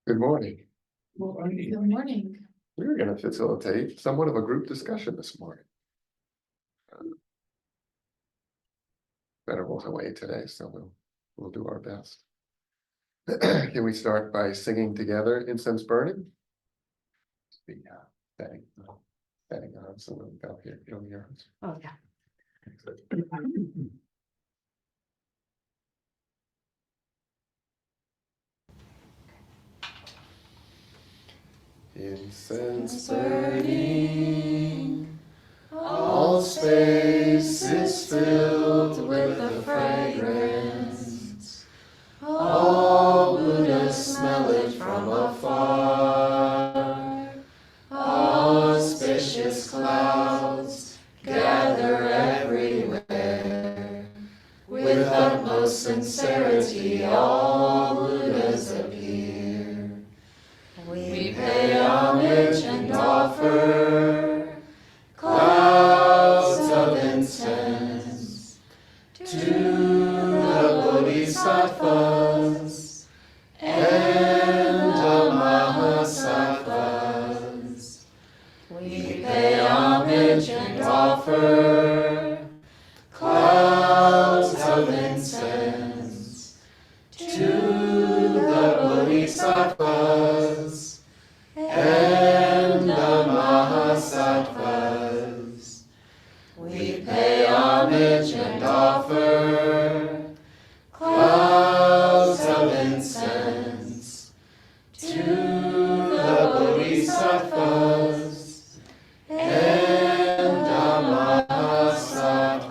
Good morning. Good morning. We're going to facilitate somewhat of a group discussion this morning. Venerable's away today, so we'll do our best. Can we start by singing together Incense Burning? The setting on, so we'll go here. You'll hear us. Oh, yeah. Incense burning, all space is filled with the fragrance. All Buddhas smell it from afar. Auspicious clouds gather everywhere. With utmost sincerity, all Buddhas appear. We pay homage and offer clouds of incense to the Bodhisattvas and the Mahasattvas. We pay homage and offer clouds of incense to the Bodhisattvas and the Mahasattvas. We pay homage and offer clouds of incense to the Bodhisattvas and the Mahasattvas.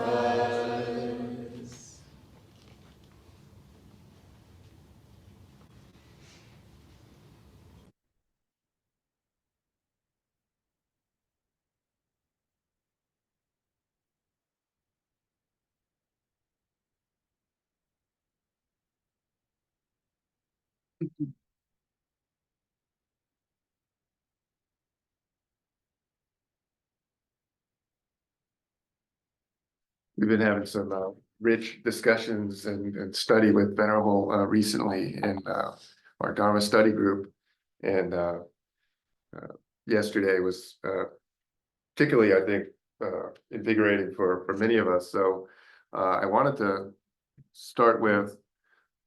We've been having some rich discussions and study with Venerable recently in our Dharma study group. And yesterday was particularly, I think, invigorating for many of us. So I wanted to start with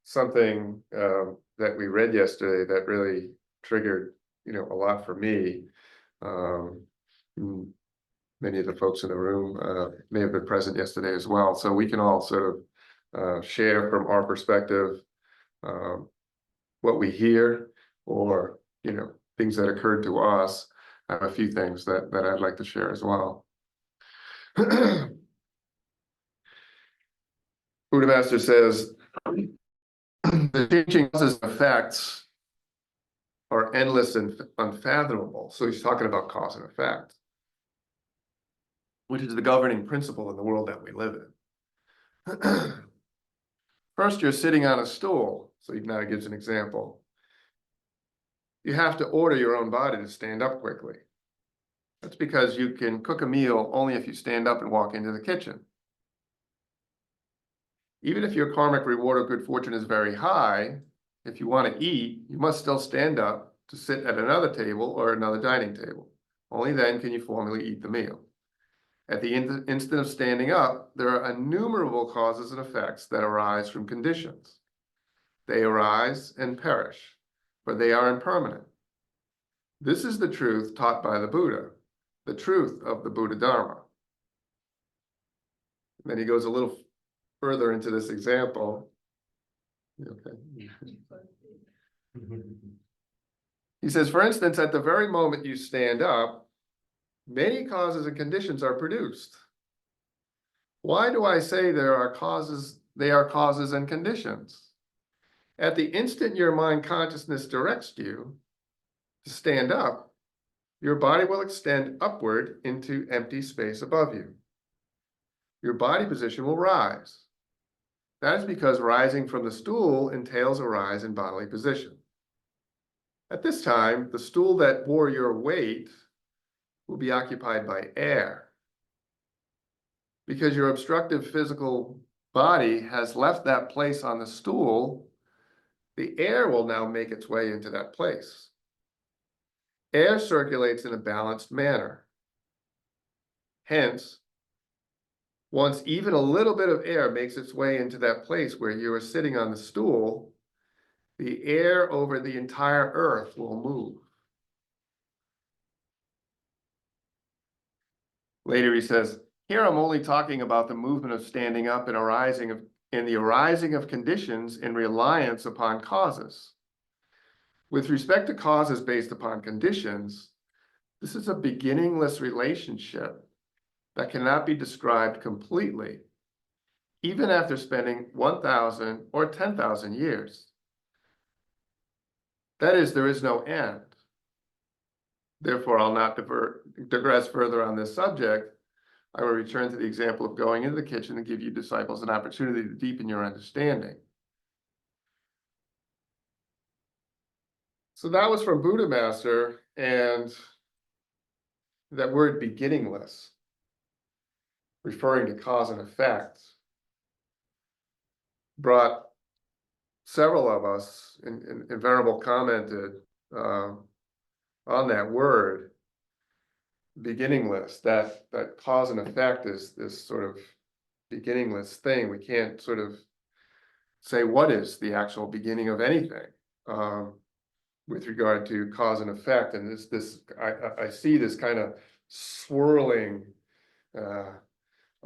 something that we read yesterday that really triggered, a lot for me. Many of the folks in the room may have been present yesterday as well. So we can all sort of share from our perspective what we hear, or, things that occurred to us. I have a few things that I'd like to share as well. Buddha Master says, the changing causes and effects are endless and unfathomable. So he's talking about cause and effect, which is the governing principle in the world that we live in. First, you're sitting on a stool. So now he gives an example. You have to order your own body to stand up quickly. That's because you can cook a meal only if you stand up and walk into the kitchen. Even if your karmic reward of good fortune is very high, if you want to eat, you must still stand up to sit at another table or another dining table. Only then can you formally eat the meal. At the instant of standing up, there are innumerable causes and effects that arise from conditions. They arise and perish, but they are impermanent. This is the truth taught by the Buddha, the truth of the Buddha Dharma. And then he goes a little further into this example. Okay. He says, for instance, at the very moment you stand up, many causes and conditions are produced. Why do I say they are causes and conditions? At the instant your mind consciousness directs you to stand up, your body will extend upward into empty space above you. Your body position will rise. That is because rising from the stool entails a rise in bodily position. At this time, the stool that bore your weight will be occupied by air. Because your obstructive physical body has left that place on the stool, the air will now make its way into that place. Air circulates in a balanced manner. Hence, once even a little bit of air makes its way into that place where you are sitting on the stool, the air over the entire earth will move. Later he says, here I'm only talking about the movement of standing up and the arising of conditions in reliance upon causes. With respect to causes based upon conditions, this is a beginningless relationship that cannot be described completely, even after spending 1,000 or 10,000 years. That is, there is no end. Therefore, I'll not digress further on this subject. I will return to the example of going into the kitchen and give you disciples an opportunity to deepen your understanding. So that was from Buddha Master, and that word beginningless, referring to cause and effect, brought several of us, and Venerable commented on that word, beginningless, that cause and effect is this sort of beginningless thing. We can't sort of say what is the actual beginning of anything with regard to cause and effect. And I see this kind of swirling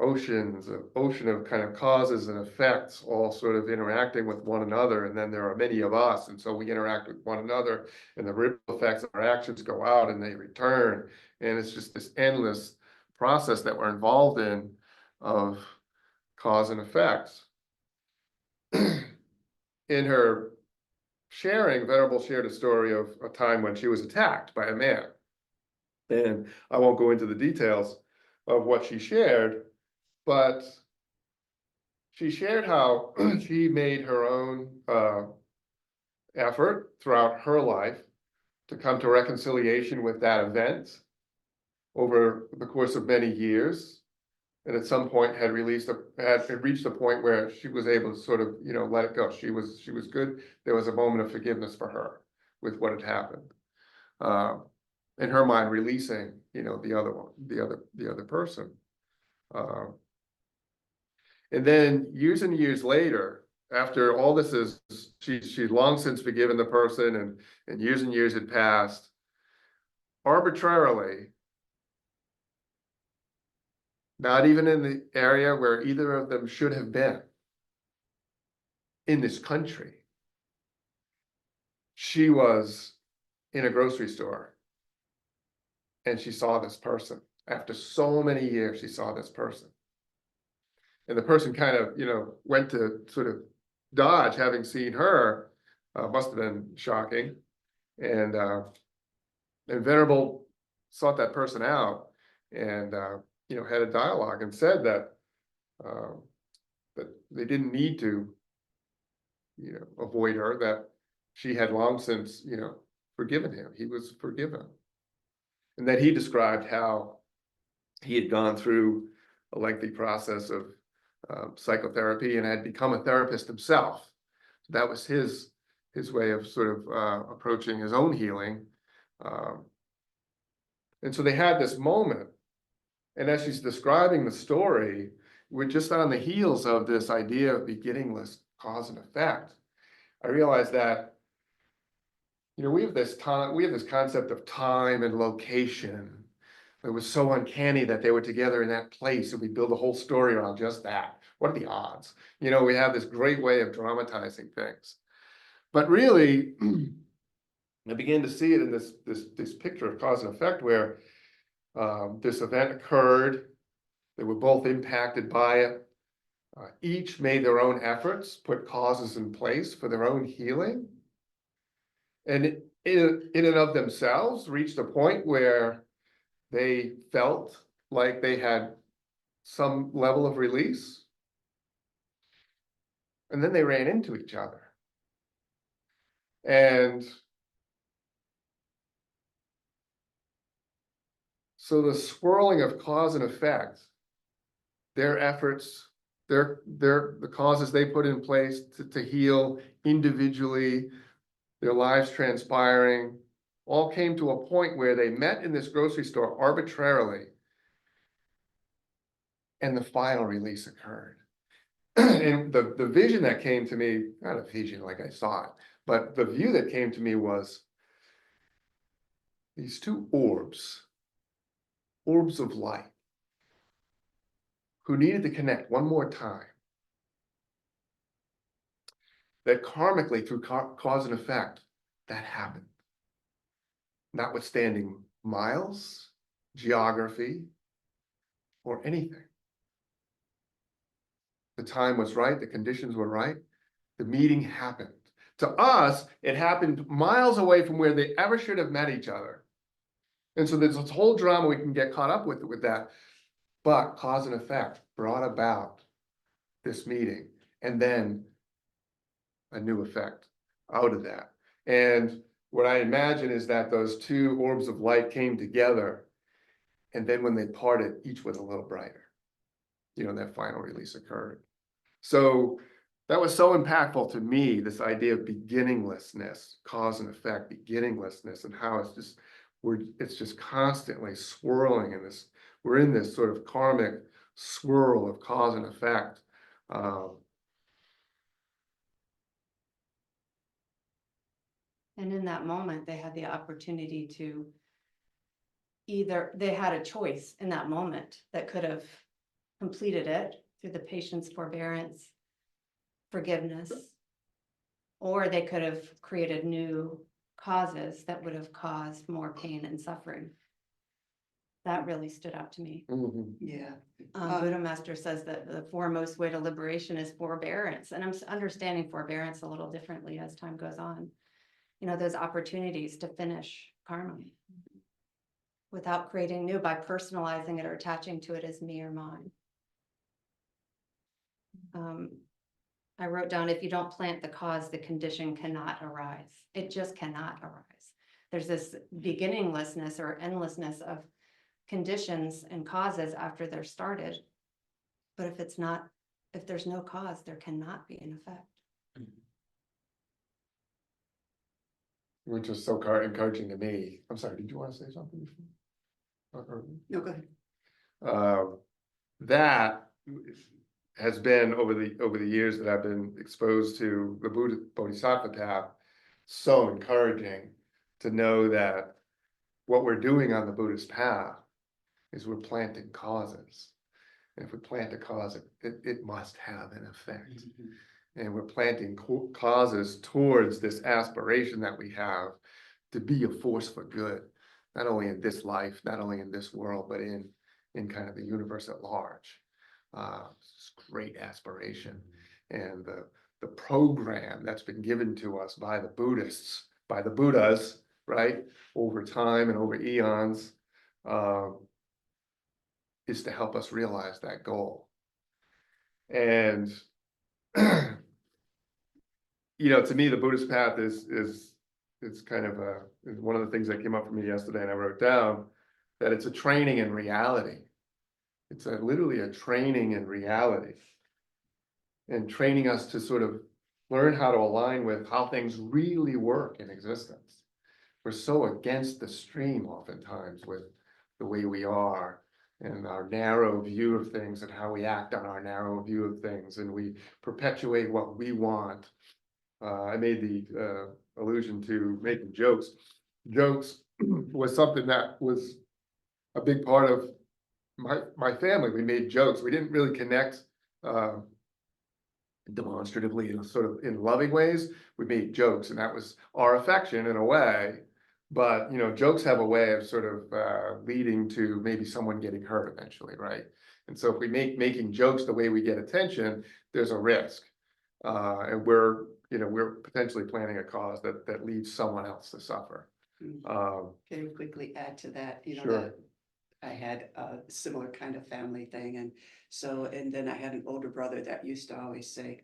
ocean of kind of causes and effects all sort of interacting with one another, and then there are many of us, and so we interact with one another, and the ripple effects of our actions go out and they return, and it's just this endless process that we're involved in of cause and effects. In her sharing, Venerable shared a story of a time when she was attacked by a man, and I won't go into the details of what she shared, but she shared how she made her own effort throughout her life to come to reconciliation with that event over the course of many years, and at some point had reached a point where she was able to sort of, let it go. She was good. There was a moment of forgiveness for her with what had happened. In her mind, releasing, the other person. And then years and years later, after all this is, she'd long since forgiven the person, and years had passed, arbitrarily, not even in the area where either of them should have been, in this country, she was in a grocery store, and she saw this person. After so many years, she saw this person. And the person kind of, went to sort of dodge having seen her. Must have been shocking. And Venerable sought that person out and, had a dialogue and said that they didn't need to, avoid her, that she had long since, forgiven him. He was forgiven. And that he described how he had gone through a lengthy process of psychotherapy and had become a therapist himself. That was his way of sort of approaching his own healing. And so they had this moment, and as she's describing the story, we're just on the heels of this idea of beginningless cause and effect. I realized that, we have this concept of time and location. It was so uncanny that they were together in that place, and we build a whole story around just that. What are the odds? We have this great way of dramatizing things. But really, I began to see it in this picture of cause and effect where this event occurred. They were both impacted by it. Each made their own efforts, put causes in place for their own healing. And in and of themselves reached a point where they felt like they had some level of release. And then they ran into each other. And so the swirling of cause and effect, their efforts the causes they put in place to heal individually, their lives transpiring, all came to a point where they met in this grocery store arbitrarily, and the final release occurred. And the vision that came to me, not a vision like I saw it, but the view that came to me was these two orbs of light, who needed to connect one more time. That karmically, through cause and effect, that happened. Notwithstanding miles, geography, or anything. The time was right, the conditions were right, the meeting happened. To us, it happened miles away from where they ever should have met each other. And so there's this whole drama we can get caught up with that. But cause and effect brought about this meeting, and then a new effect out of that. And what I imagine is that those two orbs of light came together, and then when they parted, each was a little brighter. You know, that final release occurred. So that was so impactful to me, this idea of beginninglessness, cause and effect, beginninglessness, and how it's just constantly swirling in this, we're in this sort of karmic swirl of cause and effect. And in that moment, they had the opportunity to they had a choice in that moment that could have completed it through the patient's forbearance, forgiveness, or they could have created new causes that would have caused more pain and suffering. That really stood out to me. Yeah. Buddha Master says that the foremost way to liberation is forbearance, and I'm understanding forbearance a little differently as time goes on. You know, those opportunities to finish karma without creating new by personalizing it or attaching to it as me or mine. I wrote down, if you don't plant the cause, the condition cannot arise. It just cannot arise. There's this beginninglessness or endlessness of conditions and causes after they're started. But if there's no cause, there cannot be an effect. Which is so encouraging to me. I'm sorry, did you want to say something before? No, go ahead. That has been over the years that I've been exposed to the Buddha Bodhisattva path, so encouraging to know that what we're doing on the Buddhist path is we're planting causes. And if we plant a cause, it must have an effect. And we're planting causes towards this aspiration that we have to be a force for good, not only in this life, not only in this world, but in kind of the universe at large. It's great aspiration. And the program that's been given to us by the Buddhists, by the Buddhas, right, over time and over eons, is to help us realize that goal. And you know, to me, the Buddhist path is kind of is one of the things that came up for me yesterday, and I wrote down that it's a training in reality. It's literally a training in reality, and training us to sort of learn how to align with how things really work in existence. We're so against the stream oftentimes with the way we are and our narrow view of things and how we act on our narrow view of things, and we perpetuate what we want. I made the allusion to making jokes. Jokes was something that was a big part of my family. We made jokes. We didn't really connect demonstratively in sort of in loving ways. We made jokes, and that was our affection in a way. But you know, jokes have a way of sort of leading to maybe someone getting hurt eventually, right? And so if we making jokes the way we get attention, there's a risk, and we're potentially planting a cause that leads someone else to suffer. Can you quickly add to that? You know, Sure. that I had a similar kind of family thing. And then I had an older brother that used to always say,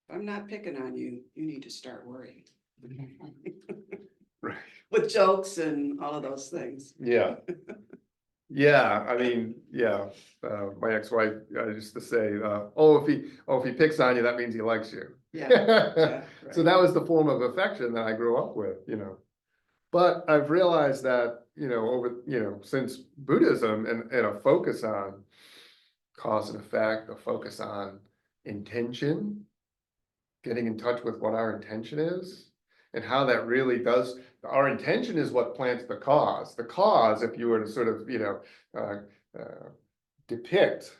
if I'm not picking on you, you need to start worrying. Right. With jokes and all of those things. Yeah. Yeah, I mean, yeah, my ex-wife, used to say, if he picks on you, that means he likes you. Yeah, yeah, So right. that was the form of affection that I grew up with, But I've realized that, since Buddhism and a focus on cause and effect, a focus on intention, getting in touch with what our intention is and how that really does, our intention is what plants the cause. The cause, if you were to sort of, uh, depict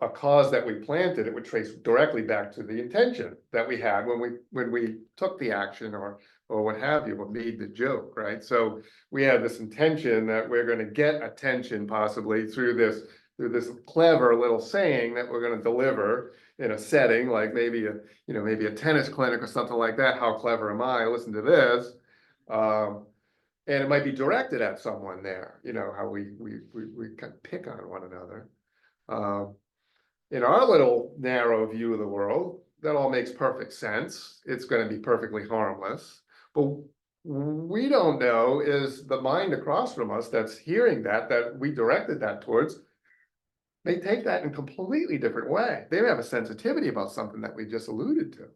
a cause that we planted, it would trace directly back to the intention that we had when we took the action or what have you, or made the joke, right? So we had this intention that we're going to get attention possibly through this clever little saying that we're going to deliver in a setting like maybe a tennis clinic or something like that. How clever am I? Listen to this. And it might be directed at someone there, how we kind of pick on one another. In our little narrow view of the world, that all makes perfect sense. It's going to be perfectly harmless. But we don't know is the mind across from us that's hearing that we directed that towards, may take that in a completely different way. They have a sensitivity about something that we just alluded to.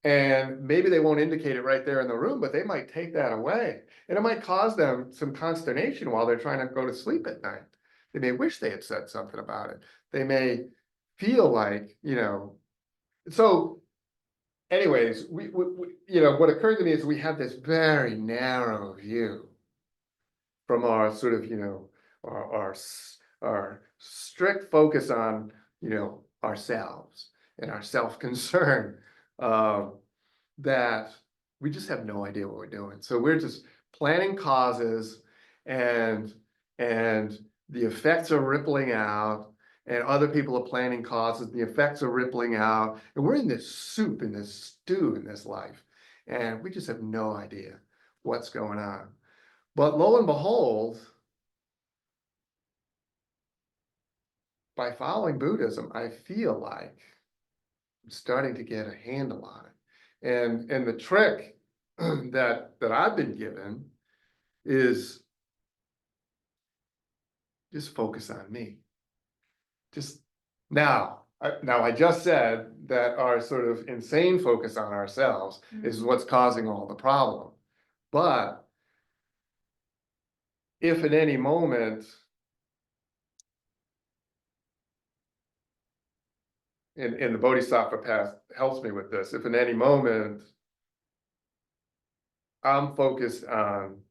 And maybe they won't indicate it right there in the room, but they might take that away. And it might cause them some consternation while they're trying to go to sleep at night. They may wish they had said something about it. They may feel like, so anyways, what occurred to me is we have this very narrow view from our sort of, our strict focus on, ourselves and our self-concern, that we just have no idea what we're doing. So we're just planning causes and the effects are rippling out, and other people are planning causes, the effects are rippling out, and we're in this soup, in this stew, in this life, and we just have no idea what's going on. But lo and behold, by following Buddhism, I feel like I'm starting to get a handle on it. And the trick that I've been given is just focus on me. Just now I just said that our sort of insane focus on ourselves is what's causing all the problem. But if at any moment, and the Bodhisattva path helps me with this, if in any moment I'm focused on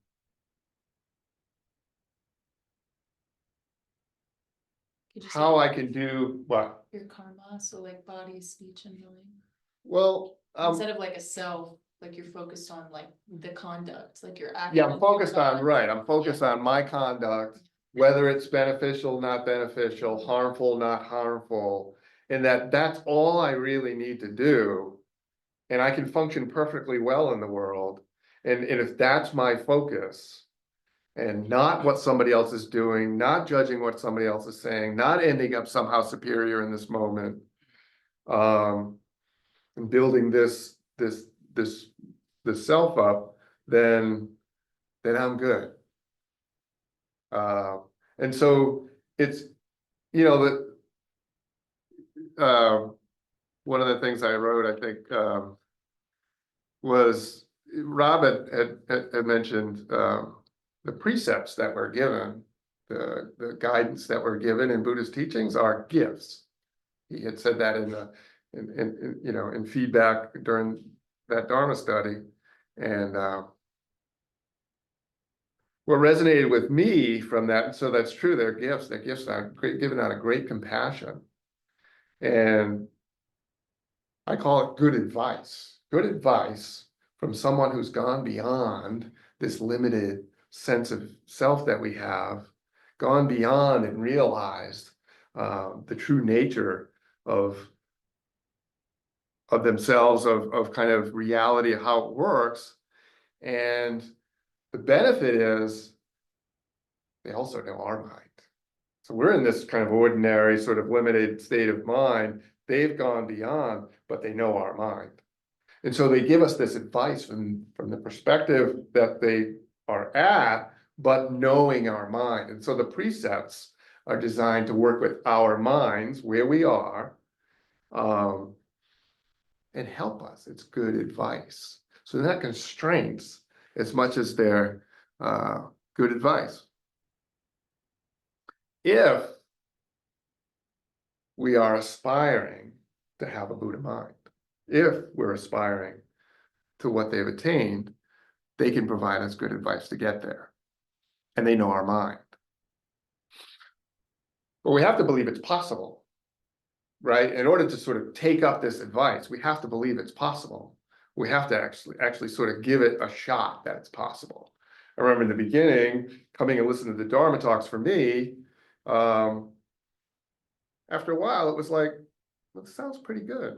Could you say how I can do what? your karma, so like body, speech, and healing. Well, Instead of like a self, like you're focused on like the conduct, like your action. yeah, I'm focused on, right, I'm focused on my conduct, whether it's beneficial, not beneficial, harmful, not harmful, and that's all I really need to do. And I can function perfectly well in the world. And if that's my focus, and not what somebody else is doing, not judging what somebody else is saying, not ending up somehow superior in this moment, and building this self up, then I'm good. And so it's, that one of the things I wrote, I think, was Rob had mentioned the precepts that were given, the guidance that were given in Buddhist teachings are gifts. He had said that in feedback during that Dharma study, and what resonated with me from that, so that's true, they're gifts are given out of great compassion, and I call it good advice from someone who's gone beyond this limited sense of self that we have, gone beyond and realized the true nature of themselves, of kind of reality, of how it works. And the benefit is they also know our mind. So we're in this kind of ordinary sort of limited state of mind. They've gone beyond, but they know our mind. And so they give us this advice from the perspective that they are at, but knowing our mind. And so the precepts are designed to work with our minds where we are, and help us. It's good advice. So they're not constraints as much as they're good advice. If we are aspiring to have a Buddha mind, if we're aspiring to what they've attained, they can provide us good advice to get there. And they know our mind. But we have to believe it's possible, right? In order to sort of take up this advice, we have to believe it's possible. We have to actually sort of give it a shot that it's possible. I remember in the beginning, coming and listening to the Dharma talks for me, after a while, it was like, well, this sounds pretty good.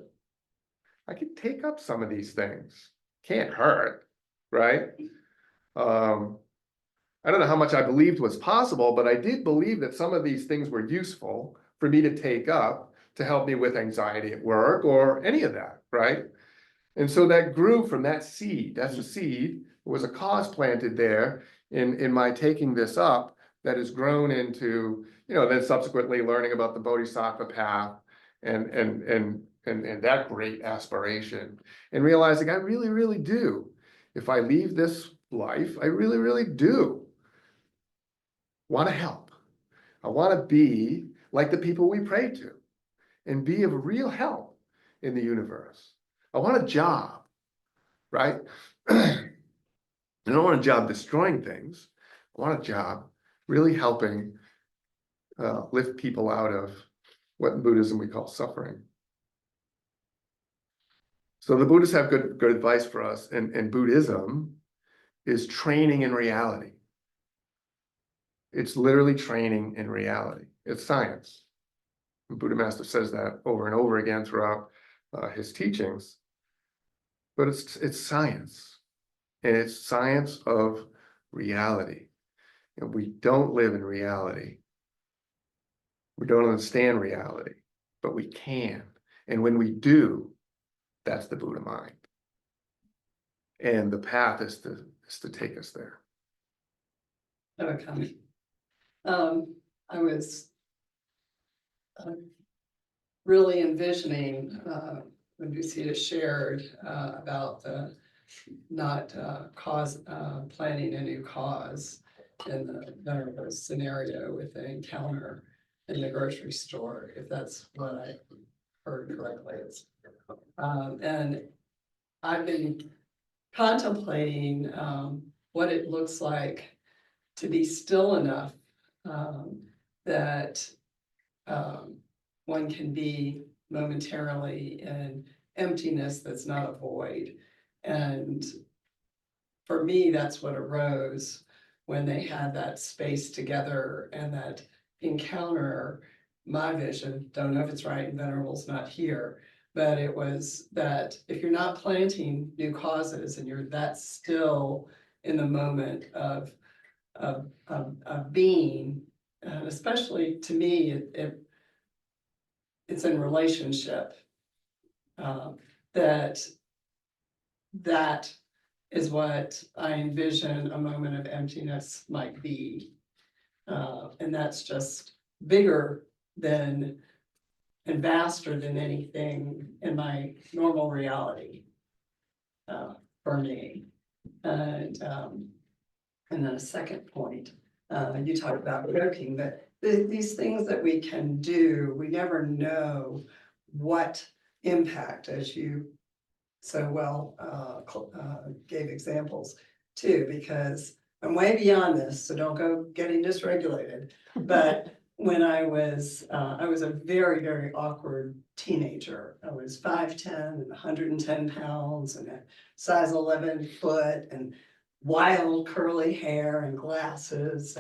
I could take up some of these things. Can't hurt, right? I don't know how much I believed was possible, but I did believe that some of these things were useful for me to take up to help me with anxiety at work or any of that, right? And so that grew from that seed. That's a seed. It was a cause planted there in my taking this up that has grown into, then subsequently learning about the Bodhisattva path and that great aspiration and realizing I really, really do. If I leave this life, I really, really do want to help. I want to be like the people we pray to and be of real help in the universe. I want a job, right? I don't want a job destroying things. I want a job really helping lift people out of what in Buddhism we call suffering. So the Buddhists have good advice for us, and Buddhism is training in reality. It's literally training in reality. It's science. The Buddha Master says that over and over again throughout his teachings. But it's science. And it's science of reality. And we don't live in reality. We don't understand reality, but we can. And when we do, that's the Buddha mind. And the path is to take us there. I have a comment. I was really envisioning when Lucia shared about the not planning a new cause in the scenario with the encounter in the grocery store, if that's what I heard correctly. And I've been contemplating what it looks like to be still enough that one can be momentarily in emptiness that's not a void. And for me, that's what arose when they had that space together and that encounter. My vision, don't know if it's right, and Venerable's not here, but it was that if you're not planting new causes and you're that still in the moment of being, and especially to me, it's in relationship, that is what I envision a moment of emptiness might be. And that's just bigger than and vaster than anything in my normal reality for me. And then a second point, you talked about joking, but these things that we can do, we never know what impact, as you so well gave examples too, because I'm way beyond this, so don't go getting dysregulated. But when I was a very, very awkward teenager. I was 5'10" and 110 pounds and a size 11 foot and wild curly hair and glasses.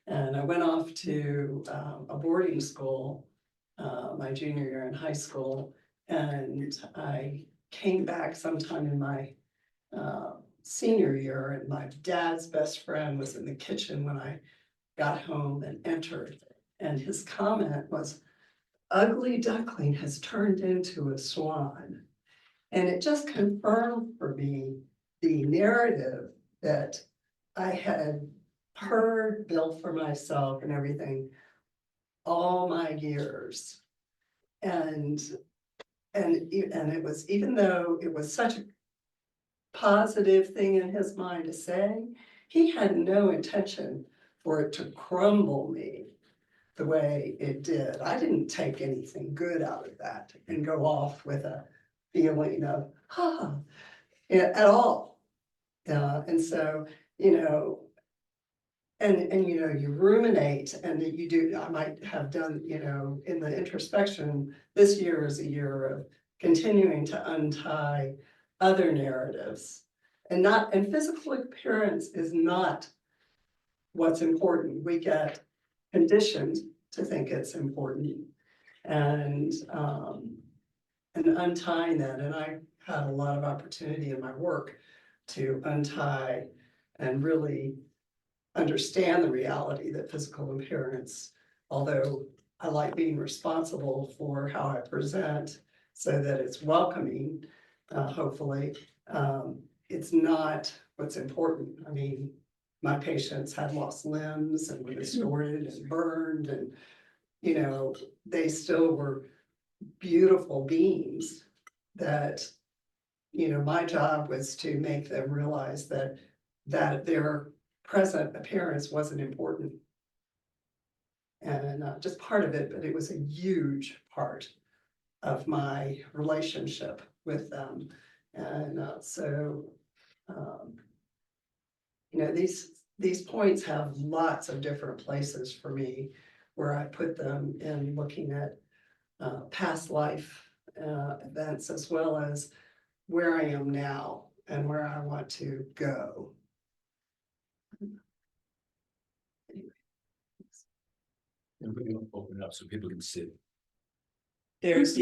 And I went off to a boarding school my junior year in high school. And I came back sometime in my senior year, and my dad's best friend was in the kitchen when I got home and entered. And his comment was, "Ugly duckling has turned into a swan." And it just confirmed for me the narrative that I had heard, built for myself and everything all my years. And it was, even though it was such a positive thing in his mind to say, he had no intention for it to crumble me the way it did. I didn't take anything good out of that and go off with a feeling of, at all. And so, you know, and you know, you ruminate and that you do, I might have done, you know, in the introspection, this year is a year of continuing to untie other narratives. And physical appearance is not what's important. We get conditioned to think it's important. And untying that, and I had a lot of opportunity in my work to untie and really understand the reality that physical appearance, although I like being responsible for how I present so that it's welcoming, hopefully, it's not what's important. I mean, my patients had lost limbs and were distorted and burned, and, you know, they still were beautiful beings that, you know, my job was to make them realize that their present appearance wasn't important. And just part of it, but it was a huge part of my relationship with them. And you know, these points have lots of different places for me where I put them in looking at past life events, as well as where I am now and where I want to go. And we can open it up so people can sit. There's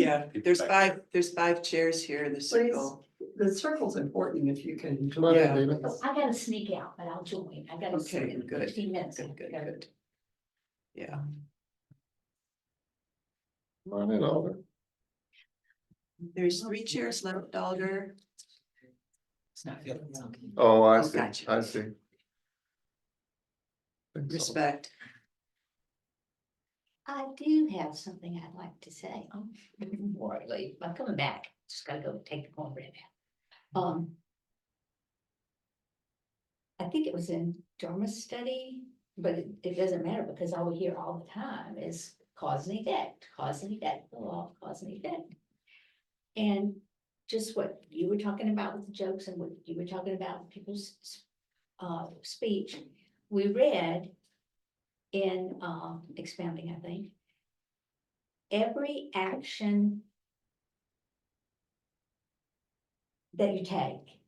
five chairs here in the circle. The circle's important if you can. Come on in, Yeah. David. I gotta sneak out, but I'll join. I gotta. Okay, sneak in good, 15 minutes. Good. Yeah, Come on in, Alder. there's 3 chairs left, Alder. It's not good. It's okay. Oh, I Oh, see, gotcha. I see. Think so. Respect. I do have something I'd like to say before I leave. I'm coming back. Just gotta go take the cornbread out. I think it was in Dharma's study, but it doesn't matter because all we hear all the time is cause and effect, the law of cause and effect. And just what you were talking about with the jokes and what you were talking about with people's speech, we read in expounding, I think, every action that you take,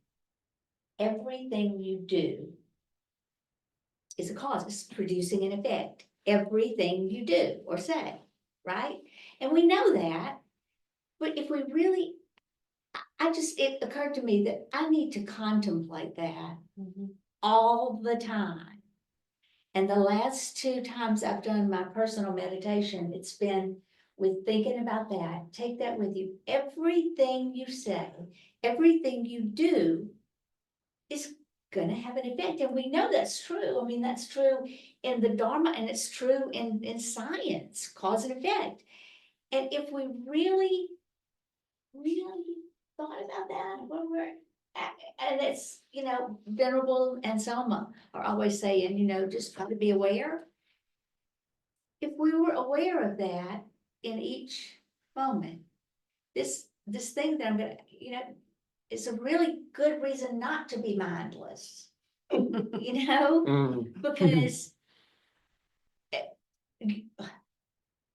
everything you do is a cause, it's producing an effect. Everything you do or say, right? And we know that, but if we really, it occurred to me that I need to contemplate that all the time. And the last 2 times I've done my personal meditation, it's been with thinking about that. Take that with you. Everything you say, everything you do is gonna have an effect. And we know that's true. I mean, that's true in the Dharma and it's true in science, cause and effect. And if we really, really thought about that, when we're and it's, you know, Venerable and Selma are always saying, you know, just try to be aware. If we were aware of that in each moment, this thing that I'm gonna, you know, it's a really good reason not to be mindless, you know, Mm, because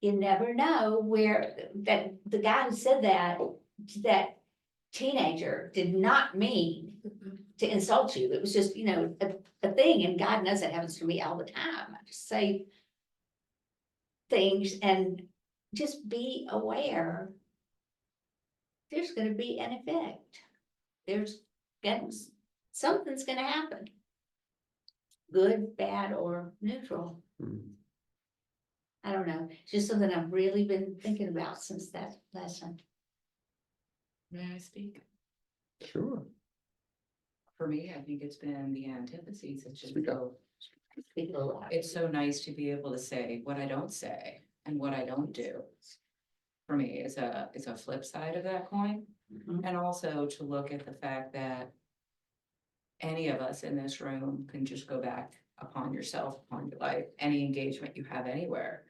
you never know where that the guy who said that teenager did not mean to insult you. It was just, you know, a thing, and God knows that happens to me all the time. I just say things and just be aware. There's gonna be an effect. Something's gonna happen. Good, bad, or neutral. mm. I don't know. It's just something I've really been thinking about since that lesson. May I speak? Sure. For me, I think it's been the antitheses, it's just Speak up. go Speak aloud. It's so nice to be able to say what I don't say and what I don't do. For me, is a flip side of that coin. Mhm. And also to look at the fact that any of us in this room can just go back upon yourself, upon your life, any engagement you have anywhere.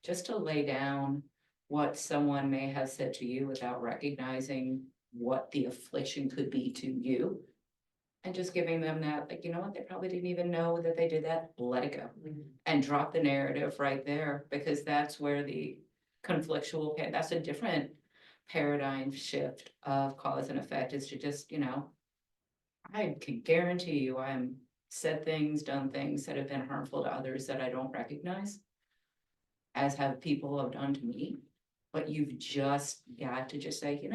Just to lay down what someone may have said to you without recognizing what the affliction could be to you. And just giving them that, like, you know what, they probably didn't even know that they did that, let it go. And drop the narrative right there, because that's where the conflictual, that's a different paradigm shift of cause and effect, is to just, I can guarantee you I'm said things, done things that have been harmful to others that I don't recognize, as have people have done to me. But you've just got to just say,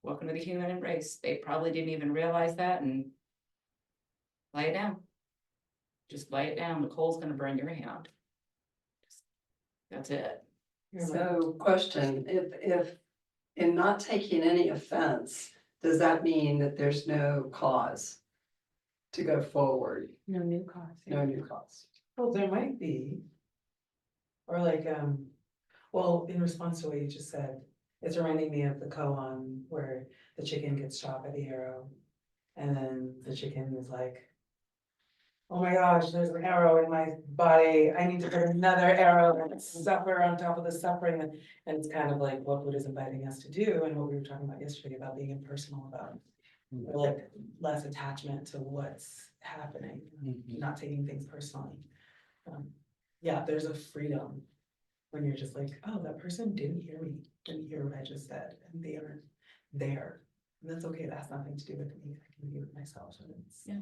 welcome to the human race. They probably didn't even realize that, and lay it down. Just lay it down. The coal's gonna burn your hand. That's it. So question, if in not taking any offense, does that mean that there's no cause to go forward? No new cause. No new cause? Well, there might be. Or like, well, in response to what you just said, it's reminding me of the koan where the chicken gets shot by the arrow. And then the chicken is like, oh my gosh, there's an arrow in my body. I need to put another arrow and suffer on top of the suffering. And it's kind of like what Buddha is inviting us to do, and what we were talking about yesterday about being impersonal about. Or like less attachment to what's happening, not taking things personally. Yeah, there's a freedom when you're just like, oh, that person didn't hear me, didn't hear what I just said, and they are there. And that's okay, that has nothing to do with me, I can be with myself, and it's. Yeah.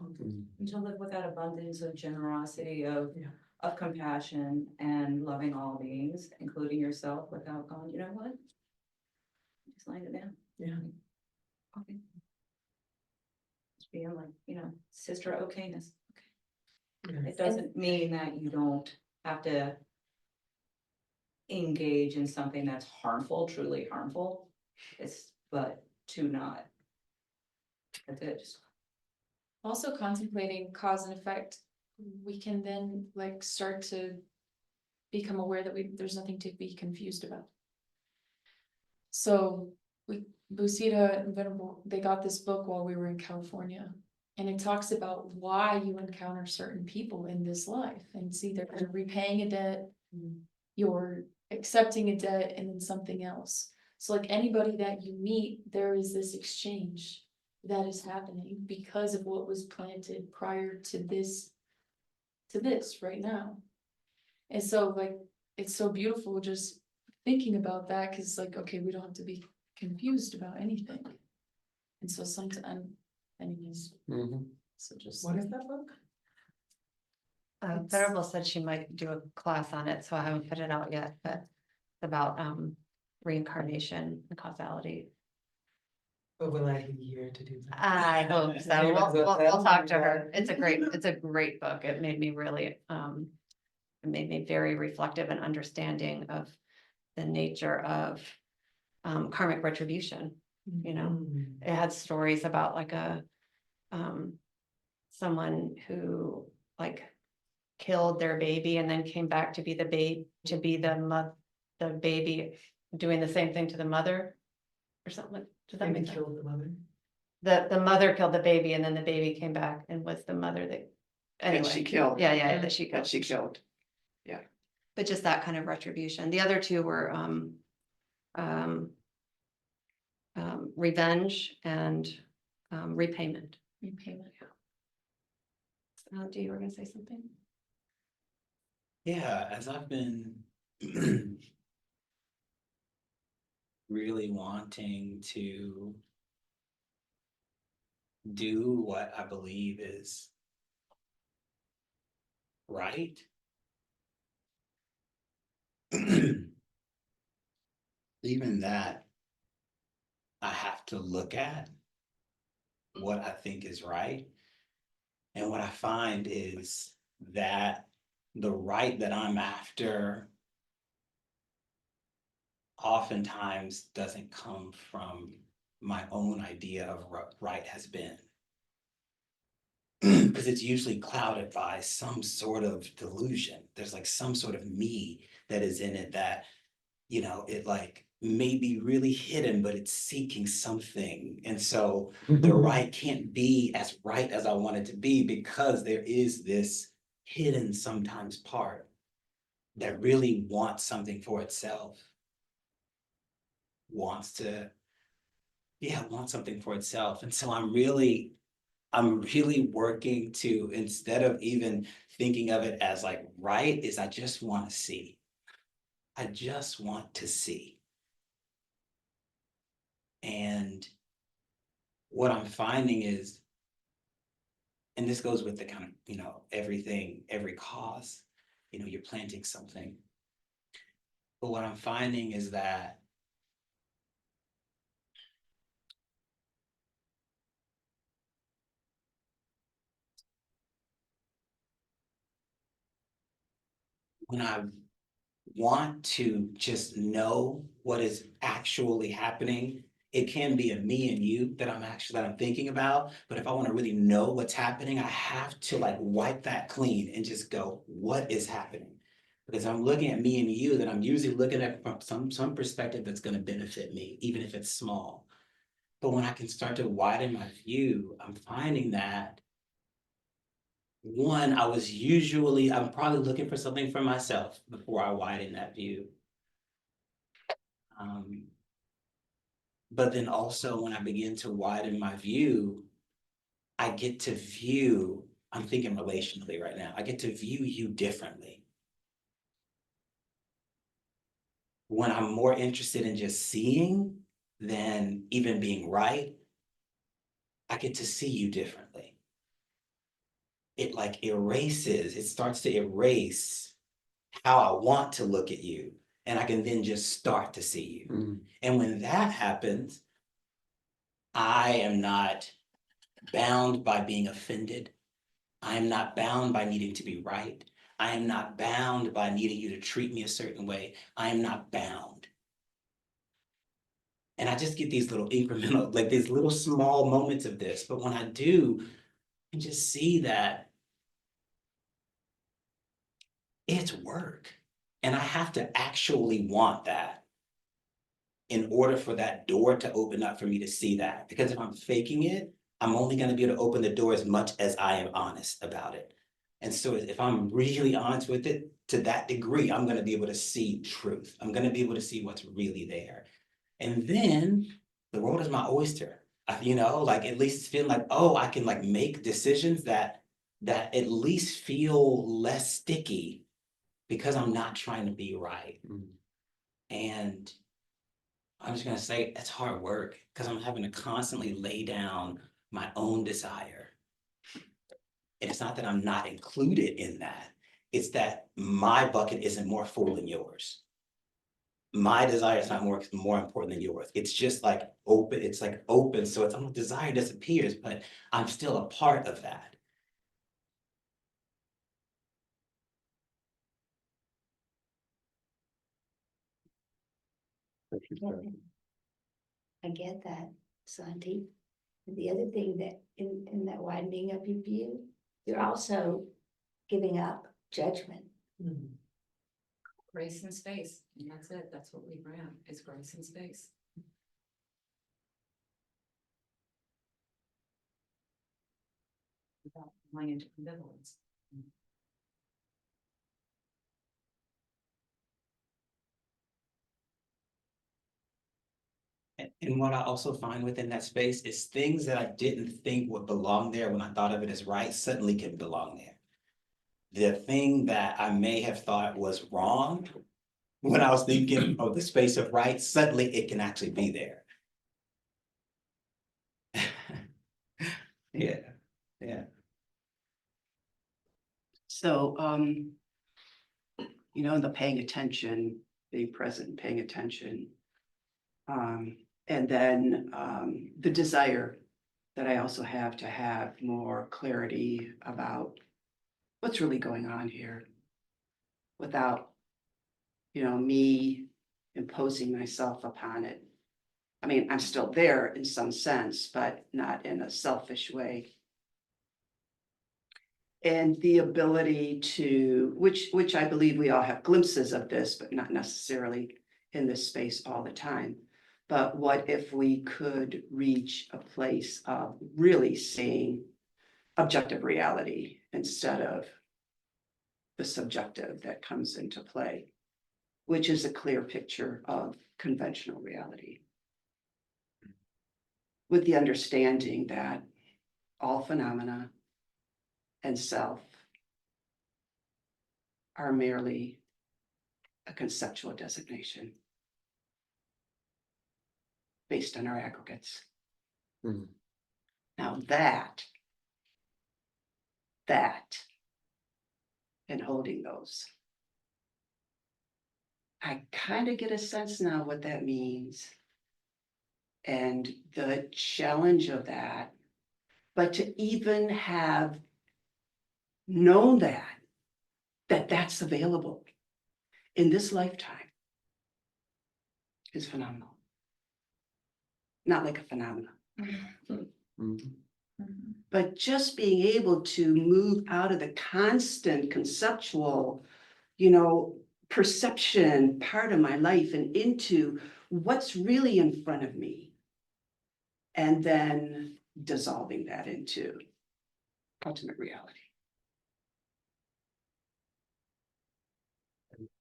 And to live with that abundance of generosity, of Yeah. of compassion and loving all beings, including yourself, without going, you know what? Just laying it down. Yeah. Okay. Just being like, sister okayness. Okay. Yeah. It doesn't mean that you don't have to engage in something that's harmful, truly harmful. But to not. That's it. Just Also contemplating cause and effect, we can then like start to become aware that there's nothing to be confused about. So Busita and Venerable, they got this book while we were in California. And it talks about why you encounter certain people in this life, and it's either you're repaying a debt, you're accepting a debt, and then something else. So like anybody that you meet, there is this exchange that is happening because of what was planted prior to this right now. And so like, it's so beautiful just thinking about that, because like, okay, we don't have to be confused about anything. And so sometimes, anyways, Mhm. so just. What is that book? Venerable said she might do a class on it, so I haven't put it out yet, but it's about reincarnation and causality. But will I be here to do that? I hope so. Okay, We'll talk to her. yeah. It's a great book. It made me really, it made me very reflective and understanding of the nature of karmic retribution. It had stories about like someone who like killed their baby and then came back to be the baby, the baby doing the same thing to the mother or something. Does that Maybe make sense? killed the mother. The mother killed the baby and then the baby came back and was the mother that. That Anyway, she killed. yeah, that she That killed. she killed. But just that kind of retribution. The other two were revenge and repayment. Repayment. Do you were gonna say something? Yeah, as I've been really wanting to do what I believe is right. Even that, I have to look at what I think is right. And what I find is that the right that I'm after oftentimes doesn't come from my own idea of what right has been. because it's usually clouded by some sort of delusion. There's like some sort of me that is in it that, you know, it like may be really hidden, but it's seeking something. And so the right can't be as right as I want it to be because there is this hidden sometimes part that really wants something for itself. Wants to, yeah, wants something for itself. And so I'm really working to, instead of even thinking of it as like right, is I just want to see. I just want to see. And what I'm finding is, and this goes with the kind of, you know, everything, every cause, you know, you're planting something. But what I'm finding is that when I want to just know what is actually happening, it can be a me and you that I'm thinking about. But if I want to really know what's happening, I have to like wipe that clean and just go, what is happening? Because I'm looking at me and you, that I'm usually looking at from some perspective that's going to benefit me, even if it's small. But when I can start to widen my view, I'm finding that one, I'm probably looking for something for myself before I widen that view. But then also when I begin to widen my view, I get to view, I'm thinking relationally right now, I get to view you differently. When I'm more interested in just seeing than even being right, I get to see you differently. It like erases, it starts to erase how I want to look at you. And I can then just start to see you. And when that happens, I am not bound by being offended. I am not bound by needing to be right. I am not bound by needing you to treat me a certain way. I am not bound. And I just get these little incremental, like these little small moments of this. But when I do, I just see that it's work. And I have to actually want that in order for that door to open up for me to see that. Because if I'm faking it, I'm only going to be able to open the door as much as I am honest about it. And so if I'm really honest with it to that degree, I'm going to be able to see truth. I'm going to be able to see what's really there. And then the world is my oyster. You know, like at least feel like, oh, I can like make decisions that at least feel less sticky because I'm not trying to be right. And I'm just gonna say it's hard work because I'm having to constantly lay down my own desire. And it's not that I'm not included in that. It's that my bucket isn't more full than yours. My desire is not more important than yours. It's just like open, it's like open. So it's desire disappears, but I'm still a part of that. I get that, Santi. And the other thing that in that widening of your view, you're also giving up judgment. Grace and space, and that's it, that's what we ran, is grace and space. Without going into ambivalence. And what I also find within that space is things that I didn't think would belong there when I thought of it as right suddenly can belong there. The thing that I may have thought was wrong when I was thinking of the space of right, suddenly it can actually be there. Yeah, yeah. So, the paying attention, being present and paying attention. And then the desire that I also have to have more clarity about what's really going on here without, me imposing myself upon it. I mean, I'm still there in some sense, but not in a selfish way. And the ability to, which I believe we all have glimpses of this, but not necessarily in this space all the time. But what if we could reach a place of really seeing objective reality instead of the subjective that comes into play, which is a clear picture of conventional reality. With the understanding that all phenomena and self are merely a conceptual designation based on our aggregates. Mhm. Now and holding those, I kind of get a sense now what that means. And the challenge of that, but to even have known that that's available in this lifetime is phenomenal. Not like a phenomenon, Mhm. but just being able to move out of the constant conceptual, perception part of my life and into what's really in front of me. And then dissolving that into ultimate reality.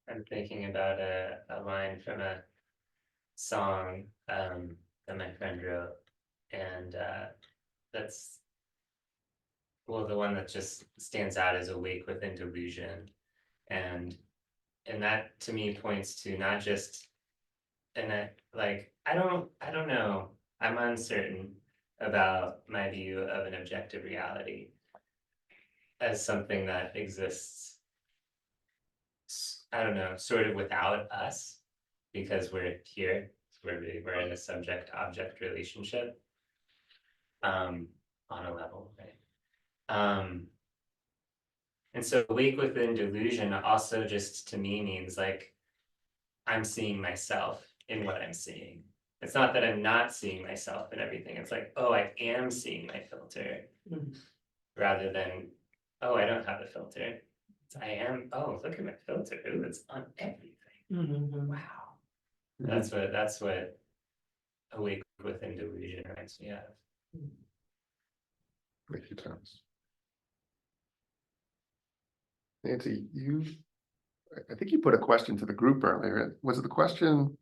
I'm thinking about a line from a song that my friend wrote, and that's, well, the one that just stands out as awake within delusion, and that to me points to not just, and I don't know, I'm uncertain about my view of an objective reality as something that exists, I don't know, sort of without us, because we're here, we're in a subject-object relationship, on a level, right? And so awake within delusion also just to me means like I'm seeing myself in what I'm seeing. It's not that I'm not seeing myself in everything. It's like, oh, I am seeing my filter, rather than, oh, I don't have a filter. I am, oh, look at my filter. Ooh, it's on everything. Wow. That's what awake within delusion reminds me of. Thank you, Thomas. Nancy, I think you put a question to the group earlier. Was it the question,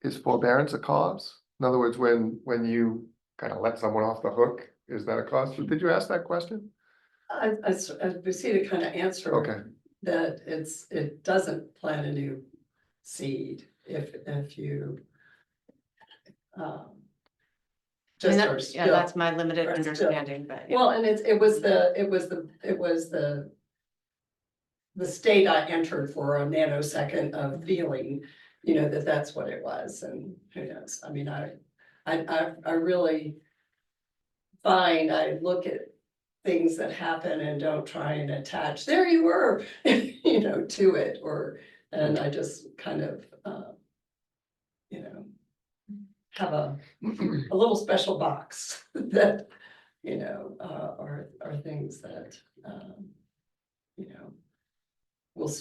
is forbearance a cause? In other words, when you kind of let someone off the hook, is that a cause? Did you ask that question? We see to kind of answer Okay, that it doesn't plant a new seed if you. I mean, Just that- are yeah, still. that's my limited are still- understanding, but. Yeah. Well, and it was the state I entered for a nanosecond of feeling, that's what it was, and who knows, I mean, I really find I look at things that happen and don't try and attach, there you were, to it, and I just kind of, have a little special box that, are things that, will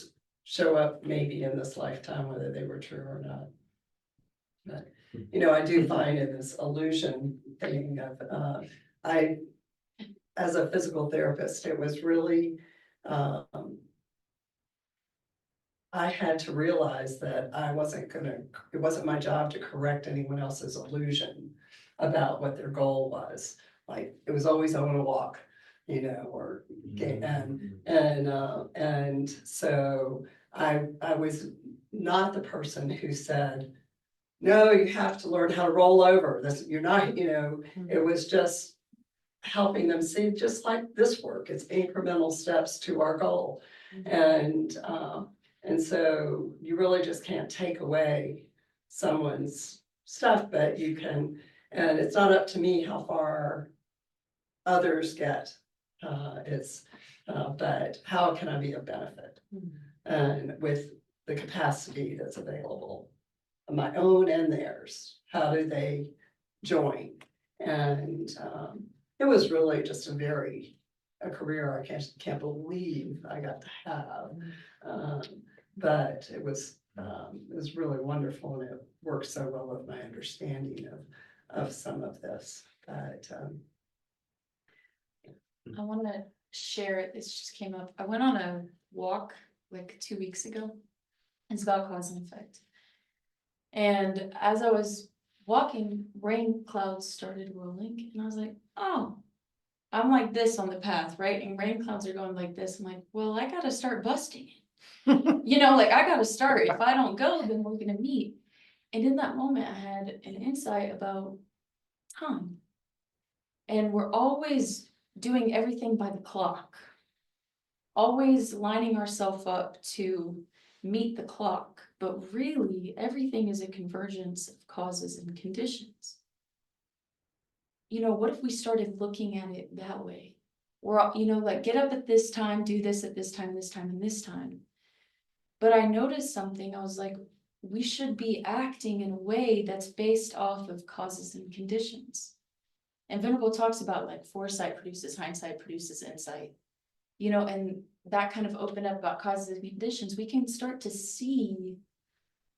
show up maybe in this lifetime, whether they were true or not. But, I do find in this illusion thing of, as a physical therapist, it was really, I had to realize that it wasn't my job to correct anyone else's illusion about what their goal was. Like, it was always, I want to walk, or, and so I was not the person who said, no, you have to learn how to roll over, you're not, it was just helping them see, just like this work, it's incremental steps to our goal. And so you really just can't take away someone's stuff, but you can, and it's not up to me how far others get. But how can I be of benefit? And with the capacity that's available, my own and theirs, how do they join? And it was really just a very a career I can't believe I got to have. But it was really wonderful, and it worked so well with my understanding of some of this, but, I wanna share it, this just came up, I went on a walk like 2 weeks ago. It's about cause and effect. And as I was walking, rain clouds started rolling, and I was like, oh. I'm like this on the path, right? And rain clouds are going like this, I'm like, well, I gotta start busting it. You know, like I gotta start, if I don't go, then we're gonna meet. And in that moment, I had an insight about time. And we're always doing everything by the clock. Always lining ourselves up to meet the clock, but really everything is a convergence of causes and conditions. You know, what if we started looking at it that way? We're all, you know, like get up at this time, do this at this time, this time, and this time. But I noticed something, I was like, we should be acting in a way that's based off of causes and conditions. And Venerable talks about like foresight produces hindsight produces insight. You know, and that kind of opened up about causes and conditions. We can start to see,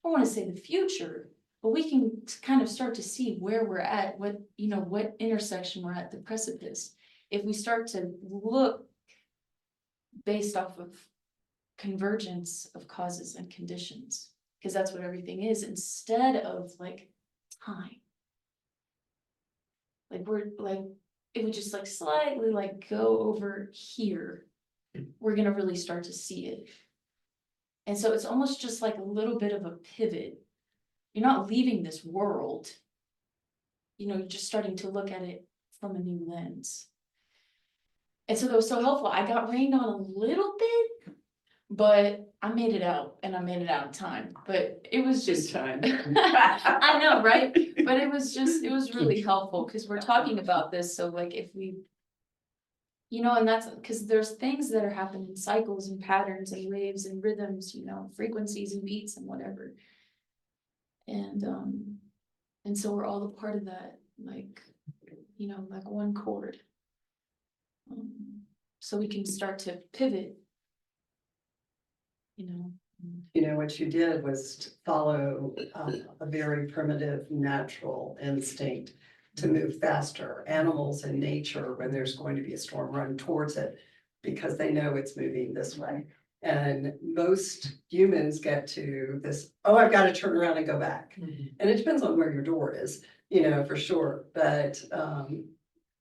I don't want to say the future, but we can kind of start to see where we're at, what, you know, what intersection we're at, the precipice. If we start to look based off of convergence of causes and conditions, because that's what everything is, instead of like time. Like we're like, it would just like slightly like go over here, we're gonna really start to see it. And so it's almost just like a little bit of a pivot. You're not leaving this world. You know, you're just starting to look at it from a new lens. And so that was so helpful. I got rained on a little bit, but I made it out, and I made it out in time. But it was just time. I know, right? But it was really helpful because we're talking about this. So like if we, you know, and that's because there's things that are happening in cycles and patterns and waves and rhythms, you know, frequencies and beats and whatever. And so we're all a part of that, like, you know, like one chord. So we can start to pivot, you know. You know, what you did was to follow a very primitive, natural instinct to move faster. Animals in nature, when there's going to be a storm, run towards it because they know it's moving this way. And most humans get to this, oh, I've got to turn around and go back. And it depends on where your door is, you know, for sure. But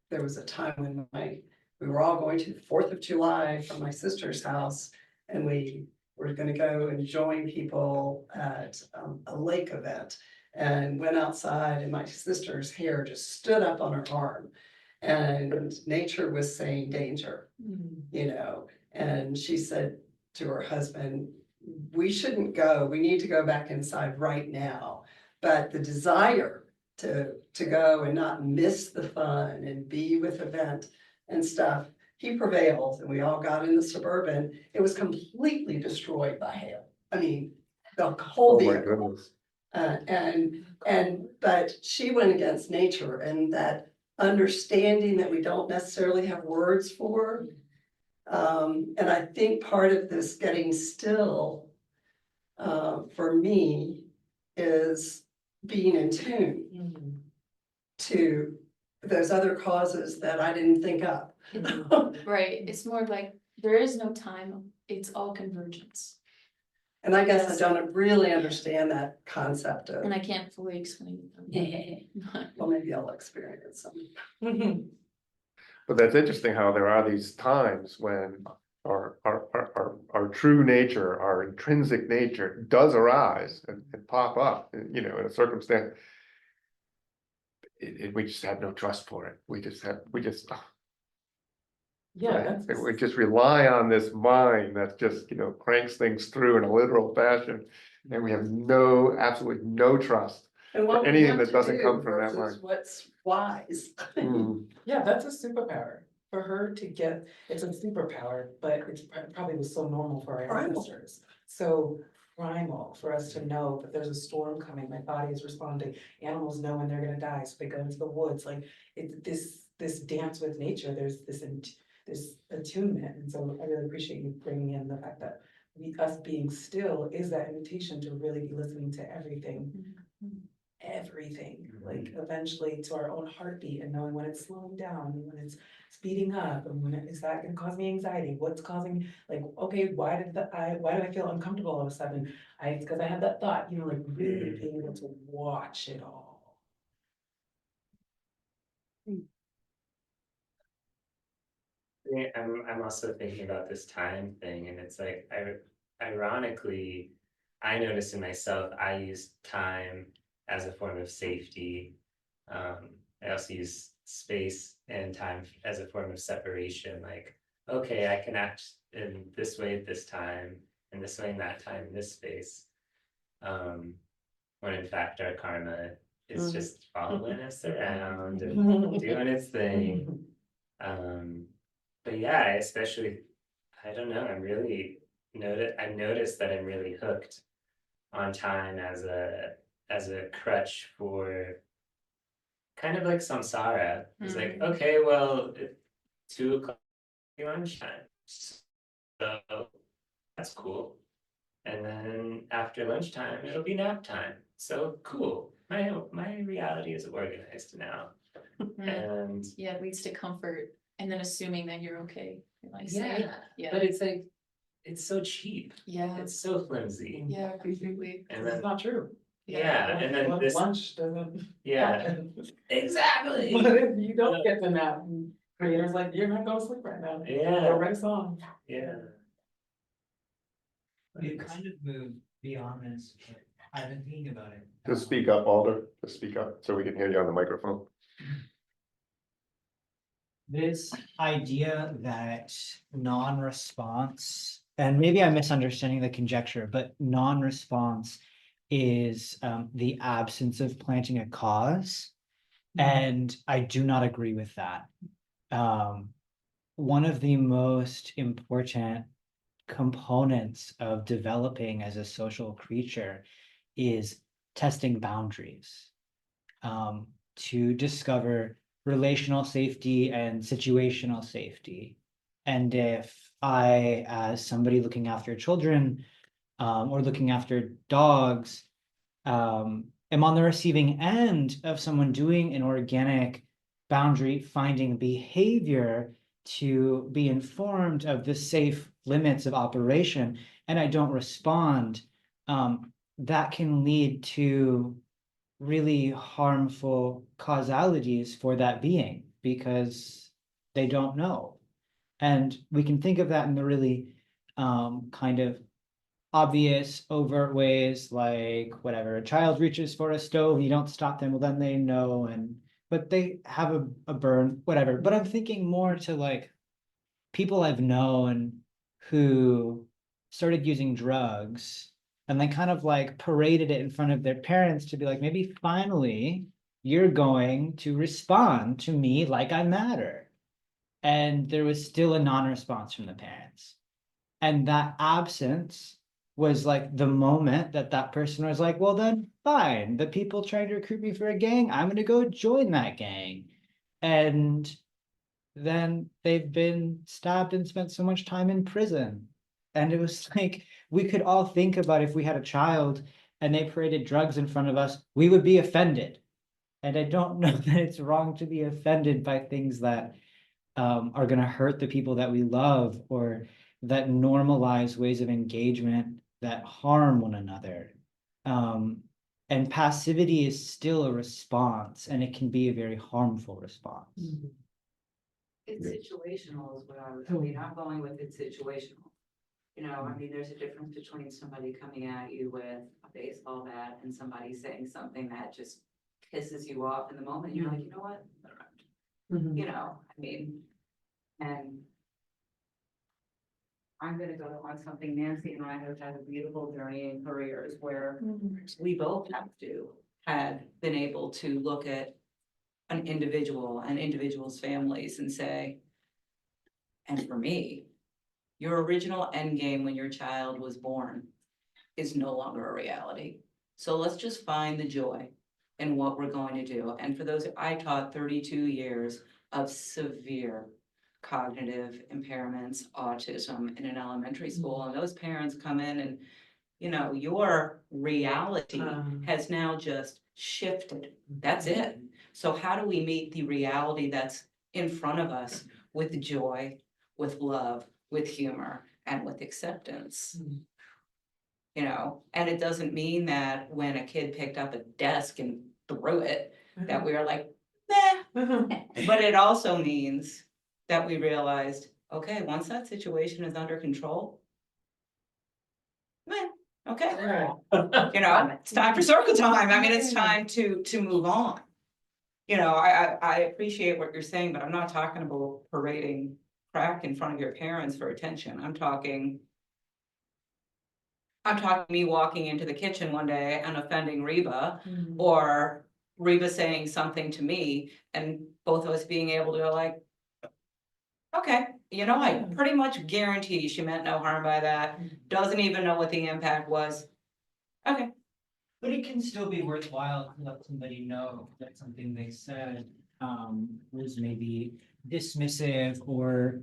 there was a time when we were all going to the 4th of July from my sister's house, and we were going to go and join people at a lake event, and went outside, and my sister's hair just stood up on her arm, and nature was saying danger, you know, and she said to her husband, we shouldn't go, we need to go back inside right now. But the desire to go and not miss the fun and be with event and stuff, he prevailed, and we all got in the Suburban. It was completely destroyed by hail. I mean, the whole Oh my vehicle. goodness. But she went against nature, and that understanding that we don't necessarily have words for. And I think part of this getting still, for me, is being in tune to those other causes that I didn't think of. Right, it's more like there is no time, it's all convergence. And I guess I don't really understand that concept of, And I can't fully explain it. well, maybe I'll experience some. But that's interesting how there are these times when our true nature, our intrinsic nature does arise and pop up, you know, in a circumstance. We just have no trust for it. We just Yeah, we just rely on this mind that just, you know, cranks things through in a literal fashion. And we have absolutely no trust. And what we Anything have that to doesn't do come from that versus mind. what's wise. Mm. yeah, that's a superpower for her to get, it's a superpower, but it probably was so normal for our Primal. ancestors. So primal for us to know that there's a storm coming, my body is responding, animals know when they're gonna die, so they go into the woods, like this dance with nature, there's this attunement, and so I really appreciate you bringing in the fact that us being still is that invitation to really be listening to everything. Everything, like eventually to our own heartbeat and knowing when it's slowing down, and when it's speeding up, and when is that gonna cause me anxiety? What's causing, like, okay, why do I feel uncomfortable all of a sudden? It's because I had that thought, you know, like really being able to watch it all. Yeah, I'm also thinking about this time thing, and it's like, ironically, I notice in myself, I use time as a form of safety. I also use space and time as a form of separation, like, okay, I can act in this way at this time, and this way in that time, in this space. When in fact our karma is just following us around and doing its thing. But yeah, I especially, I don't know, I noticed that I'm really hooked on time as a crutch for kind of like samsara. It's like, okay, well, it's 2 o'clock lunchtime, so that's cool. And then after lunchtime, it'll be nap time. So cool. My reality is organized now. And Yeah, it leads to comfort and then assuming that you're okay. You're like, safe. yeah, Yeah, but it's like, it's so cheap. yeah, It's so flimsy. yeah, completely. And It's then, not true. yeah, and then this, Lunch doesn't yeah, happen. exactly. What if you don't get the nap? And creator's like, you're not going to sleep right now. Yeah. Go write a song. Yeah. You kind of moved beyond this, but I've been thinking about it. Just speak up, Alder, just speak up so we can hear you on the microphone. This idea that non-response, and maybe I'm misunderstanding the conjecture, but non-response is the absence of planting a cause. And I do not agree with that. One of the most important components of developing as a social creature is testing boundaries, to discover relational safety and situational safety. And if I, as somebody looking after children, or looking after dogs, am on the receiving end of someone doing an organic boundary finding behavior to be informed of the safe limits of operation, and I don't respond, that can lead to really harmful causalities for that being because they don't know. And we can think of that in the really kind of obvious, overt ways, like whatever, a child reaches for a stove, you don't stop them, well, then they know, but they have a burn, whatever. But I'm thinking more to like people I've known who started using drugs and they kind of like paraded it in front of their parents to be like, maybe finally you're going to respond to me like I matter. And there was still a non-response from the parents. And that absence was like the moment that that person was like, well, then fine, the people trying to recruit me for a gang, I'm going to go join that gang. And then they've been stabbed and spent so much time in prison. And it was like, we could all think about if we had a child and they paraded drugs in front of us, we would be offended. And I don't know that it's wrong to be offended by things that are going to hurt the people that we love, or that normalize ways of engagement that harm one another. And passivity is still a response, and it can be a very harmful response. It's situational is what I mean, I'm going with it's situational. You know, I mean, there's a difference between somebody coming at you with a baseball bat and somebody saying something that just pisses you off in the moment. You're like, you know what? You know, I mean, and I'm gonna go on something Nancy and I have had a beautiful journey in careers where we both had been able to look at an individual and individuals' families and say, and for me, your original end game when your child was born is no longer a reality. So let's just find the joy in what we're going to do. And for those, I taught 32 years of severe cognitive impairments, autism in an elementary school, and those parents come in and, you know, your reality has now just shifted. That's it. So how do we meet the reality that's in front of us with joy, with love, with humor, and with acceptance? You know, and it doesn't mean that when a kid picked up a desk and threw it, that we were like, nah. But it also means that we realized, okay, once that situation is under control, man, okay, you know, it's time for circle time. I mean, it's time to move on. You know, I appreciate what you're saying, but I'm not talking about parading crack in front of your parents for attention. I'm talking me walking into the kitchen one day and offending Reba, or Reba saying something to me, and both of us being able to go like, okay, you know, I pretty much guarantee she meant no harm by that, doesn't even know what the impact was. Okay. But it can still be worthwhile to let somebody know that something they said was maybe dismissive or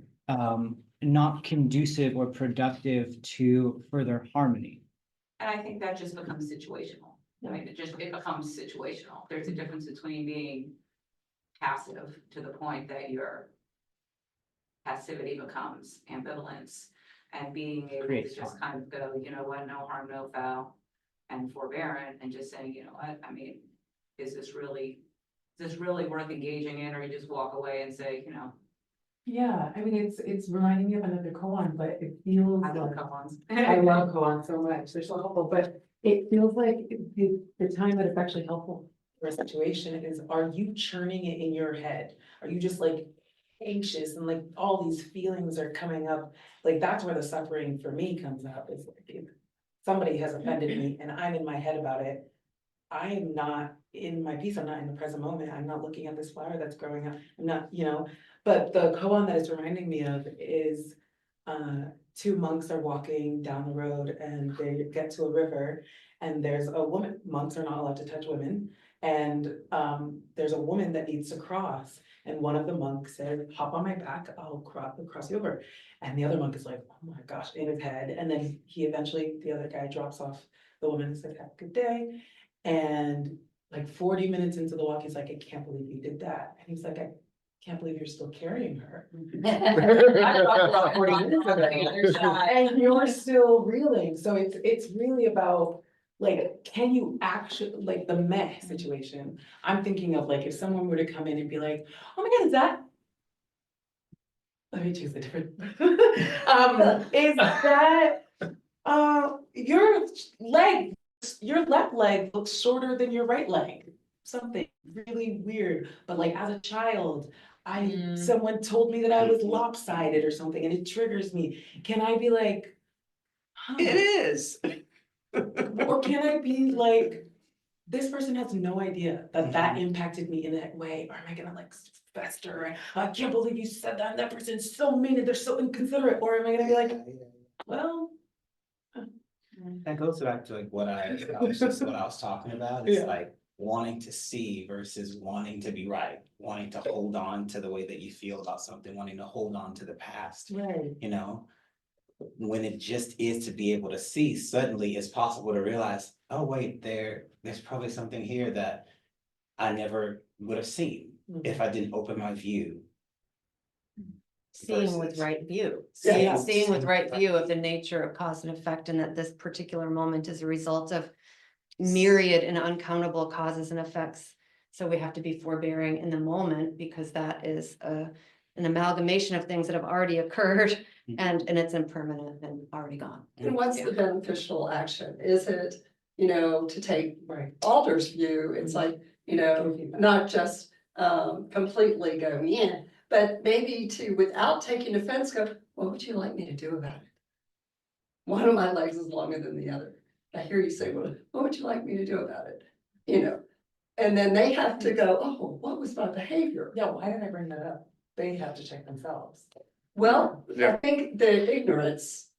not conducive or productive to further harmony. And I think that just becomes situational. I mean, it becomes situational. There's a difference between being passive to the point that your passivity becomes ambivalence, and being able to Creates just kind of go, you know what, no harm, no foul, and forbearant, and just saying, you know what, I mean, is this really worth engaging in, or you just walk away and say, you know. Yeah, I mean, it's reminding me of another koan, but it feels I love like, koans. I love koan so much, they're so helpful, but it feels like the time that it's actually helpful for a situation is, are you churning it in your head? Are you just like anxious and like all these feelings are coming up? Like, that's where the suffering for me comes up, is like, if somebody has offended me and I'm in my head about it, I am not in my peace, I'm not in the present moment, I'm not looking at this flower that's growing up, I'm not, you know. But the koan that it's reminding me of is, two monks are walking down the road and they get to a river, and there's a woman, monks are not allowed to touch women, and there's a woman that needs to cross, and one of the monks said, hop on my back, I'll cross you over. And the other monk is like, oh my gosh, in his head, and then he eventually, the other guy drops off the woman and said, have a good day. And like 40 minutes into the walk, he's like, I can't believe you did that. And he's like, I can't believe you're still carrying her. And you're still reeling. So it's really about, like, can you actually, like, the meh situation. I'm thinking of, like, if someone were to come in and be like, oh my God, is that? Let me choose a different. Is that, your left leg looks shorter than your right leg? Something really weird, but like as a child, someone told me that I was lopsided or something and it triggers me. Can I be like, huh? It is. Or can I be like, this person has no idea that impacted me in that way, or am I gonna like fester and I can't believe you said that, and that person's so mean and they're so inconsiderate, or am I gonna be like, well. That goes back to like what I was talking about, it's Yeah. like wanting to see versus wanting to be right, wanting to hold on to the way that you feel about something, wanting to hold on to the past, Right. you know? When it just is to be able to see, suddenly it's possible to realize, oh wait, there's probably something here that I never would have seen if I didn't open my view. Seeing with Versus- right view, Yeah. seeing with right view of the nature of cause and effect, and that this particular moment is a result of myriad and uncountable causes and effects. So we have to be forbearing in the moment, because that is an amalgamation of things that have already occurred, and it's impermanent and already gone. And what's the beneficial action? Is it, you know, to take Right. Alder's view, it's like, you know, not just completely go, yeah, but maybe to, without taking offense, go, what would you like me to do about it? One of my legs is longer than the other. I hear you say, well, what would you like me to do about it? You know, and then they have to go, oh, what was my behavior? Yeah, why did I bring that up? They have to check themselves. Well, I Yeah. think the ignorance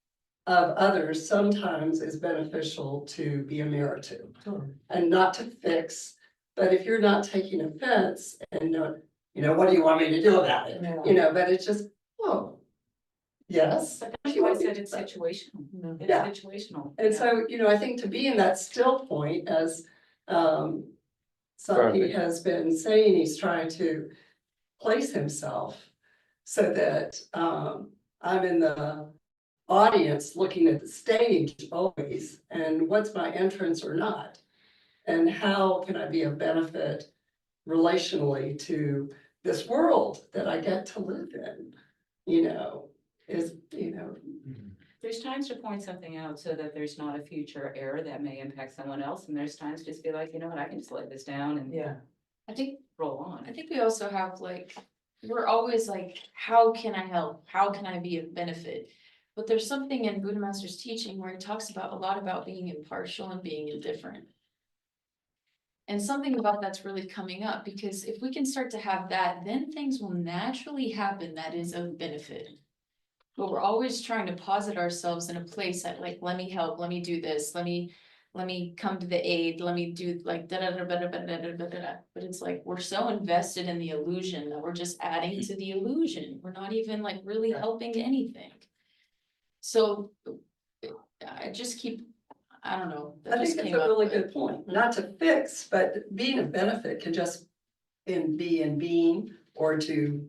of others sometimes is beneficial to be a mirror to, and not to fix. But if you're not taking offense and not, you know, what do you want me to do about it? Yeah. You know, but it's just, oh, yes. But that's why I said it's situational. It's Yeah. situational. And yeah. so, I think to be in that still point as, Saki has been saying, he's trying to place himself so that, I'm in the audience looking at the stage always, and what's my entrance or not? And how can I be of benefit relationally to this world that I get to live in? There's times to point something out so that there's not a future error that may impact someone else, and there's times to just be like, you know what, I can just lay this down and Yeah, I think, roll on. I think we also have like, we're always like, how can I help? How can I be of benefit? But there's something in Buddha Master's teaching where he talks about a lot about being impartial and being indifferent. And something about that's really coming up, because if we can start to have that, then things will naturally happen that is of benefit. But we're always trying to posit ourselves in a place that like, let me help, let me do this, let me come to the aid, let me do like da da da da da da da da da. But it's like, we're so invested in the illusion that we're just adding to the illusion. We're not even like really helping anything. So I just keep, I don't know. that I think just that's came a up really with- good point, not to fix, but being a benefit can just be in being or to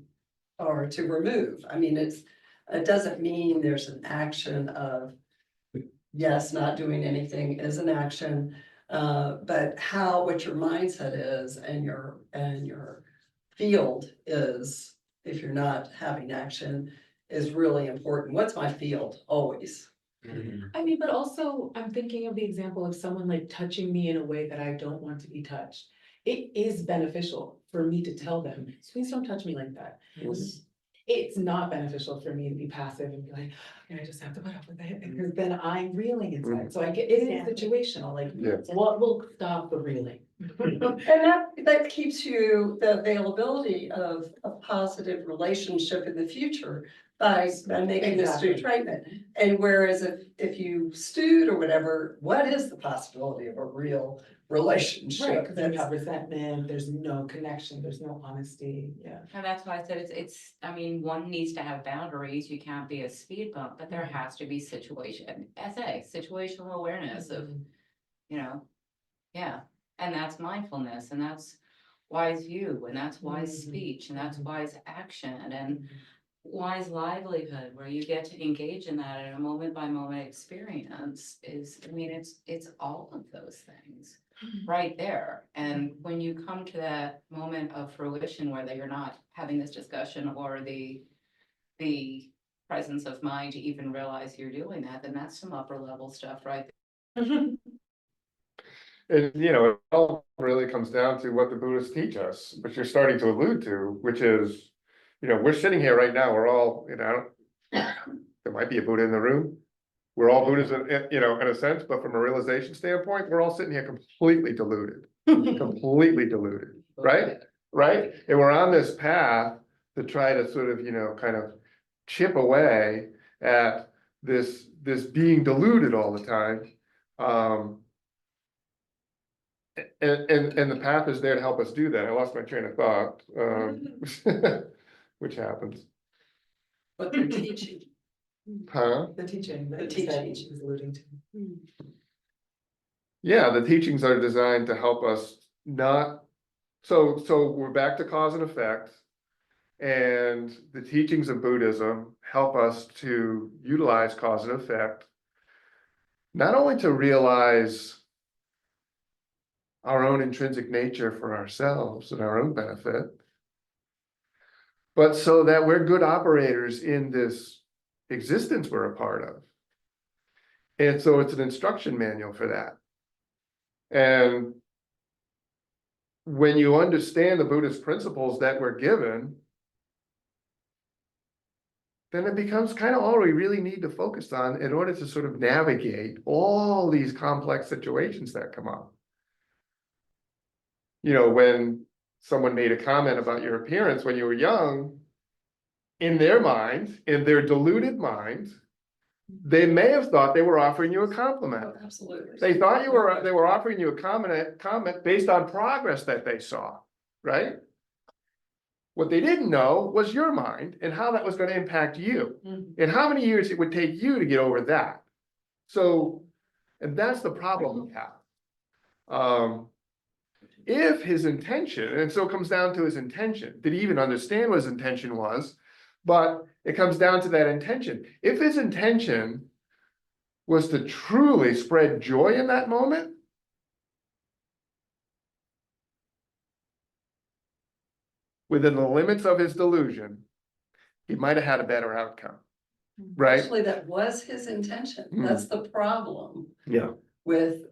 remove. I mean, it doesn't mean there's an action of, yes, not doing anything is an action. But what your mindset is and your field is, if you're not having action, is really important. What's my field always? I mean, but also I'm thinking of the example of someone like touching me in a way that I don't want to be touched. It is beneficial for me to tell them, please don't touch me like that. It's not beneficial for me to be passive and be like, okay, I just have to put up with it, because then I'm reeling inside. So it is situational, like, Yeah. what will stop the reeling? And that keeps you the availability of a positive relationship in the future by making this Exactly. stew treatment. And whereas if you stewed or whatever, what is the possibility of a real Right, relationship? because you have resentment, there's no connection, there's no honesty, yeah. And that's why I said I mean, one needs to have boundaries. You can't be a speed bump, but there has to be situational awareness of, yeah. And that's mindfulness, and that's wise view, and that's wise speech, and that's wise action, and wise livelihood, where you get to engage in that in a moment by moment experience is, I mean, it's all of those things right there. And when you come to that moment of fruition where you're not having this discussion or the presence of mind to even realize you're doing that, then that's some upper level stuff right there. And it all really comes down to what the Buddhists teach us, which you're starting to allude to, which is, we're sitting here right now, we're all, there might be a Buddha in the room. We're all Buddhists, in a sense, but from a realization standpoint, we're all sitting here completely deluded, completely deluded, right? Right? And we're on this path to try to sort of, kind of chip away at this being deluded all the time. And the path is there to help us do that. I lost my train of thought, which happens. What they're teaching. Huh? The teaching The that you said teaching. she was alluding to. Yeah, the teachings are designed to help us not, so we're back to cause and effect. And the teachings of Buddhism help us to utilize cause and effect, not only to realize our own intrinsic nature for ourselves and our own benefit, but so that we're good operators in this existence we're a part of. And so it's an instruction manual for that. And when you understand the Buddhist principles that we're given, then it becomes kind of all we really need to focus on in order to sort of navigate all these complex situations that come up. When someone made a comment about your appearance when you were young, in their mind, in their deluded mind, they may have thought they were offering you a compliment. Absolutely. They thought they were offering you a comment based on progress that they saw, right? What they didn't know was your mind and how that was gonna impact you, and how many years it would take you to get over that. So, and that's the problem we have. If his intention, and so it comes down to his intention, did he even understand what his intention was? But it comes down to that intention. If his intention was to truly spread joy in that moment, within the limits of his delusion, he might have had a better outcome, right? Actually, that was his intention. Mm. That's the problem Yeah. with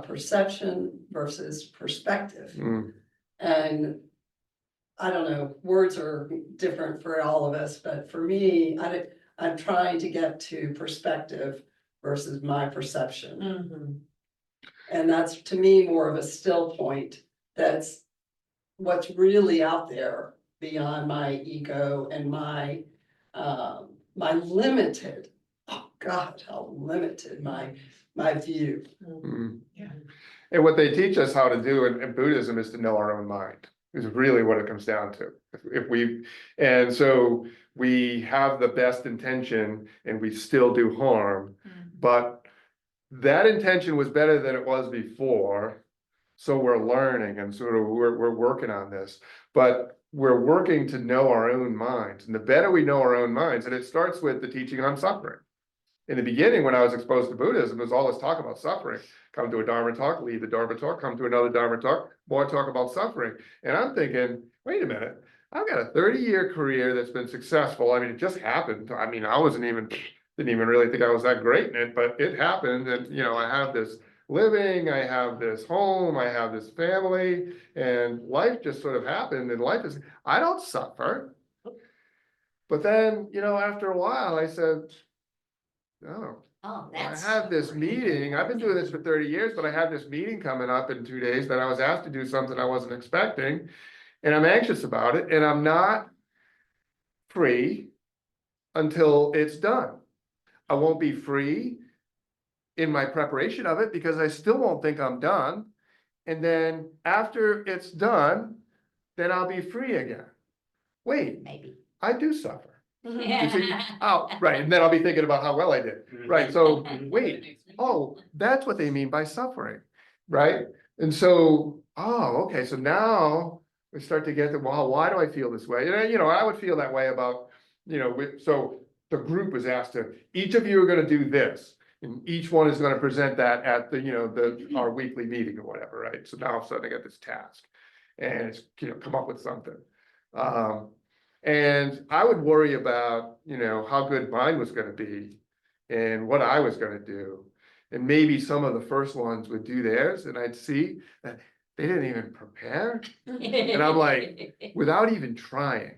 perception versus perspective. Mm. And I don't know, words are different for all of us, but for me, I'm trying to get to perspective versus my perception. And that's to me more of a still point. That's what's really out there beyond my ego and my limited, oh God, how limited my view. Mm. Yeah. And what they teach us how to do in Buddhism is to know our own mind, is really what it comes down to. If we, and so we have the best intention and we still do harm, but that intention was better than it was before. So we're learning and sort of we're working on this, but we're working to know our own minds. And the better we know our own minds, and it starts with the teaching on suffering. In the beginning, when I was exposed to Buddhism, it was all this talk about suffering. Come to a Dharma talk, leave the Dharma talk, come to another Dharma talk, more talk about suffering. And I'm thinking, wait a minute, I've got a 30-year career that's been successful. I mean, it just happened. I mean, I didn't even really think I was that great in it, but it happened. And, you know, I have this living, I have this home, I have this family, and life just sort of happened. And life is, I don't suffer. But then, you know, after a while, I said, no. Oh, I that's. have this meeting, I've been doing this for 30 years, but I have this meeting coming up in 2 days that I was asked to do something I wasn't expecting. And I'm anxious about it, and I'm not free until it's done. I won't be free in my preparation of it because I still won't think I'm done. And then after it's done, then I'll be free again. Wait, Maybe. I do suffer. You see, oh, right, and then I'll be thinking about how well I did, right? So, wait, oh, that's what they mean by suffering, right? And so, oh, okay, so now we start to get to, well, why do I feel this way? And, you know, I would feel that way about, you know, so the group was asked to, each of you are gonna do this. And each one is gonna present that at the, you know, our weekly meeting or whatever, right? So now all of a sudden I got this task. And it's, you know, come up with something. And I would worry about, you know, how good mine was gonna be and what I was gonna do. And maybe some of the first ones would do theirs and I'd see that they didn't even prepare. And I'm like, without even trying,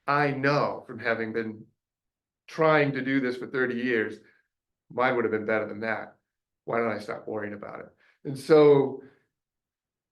I know from having been trying to do this for 30 years, mine would have been better than that. Why don't I stop worrying about it? And so,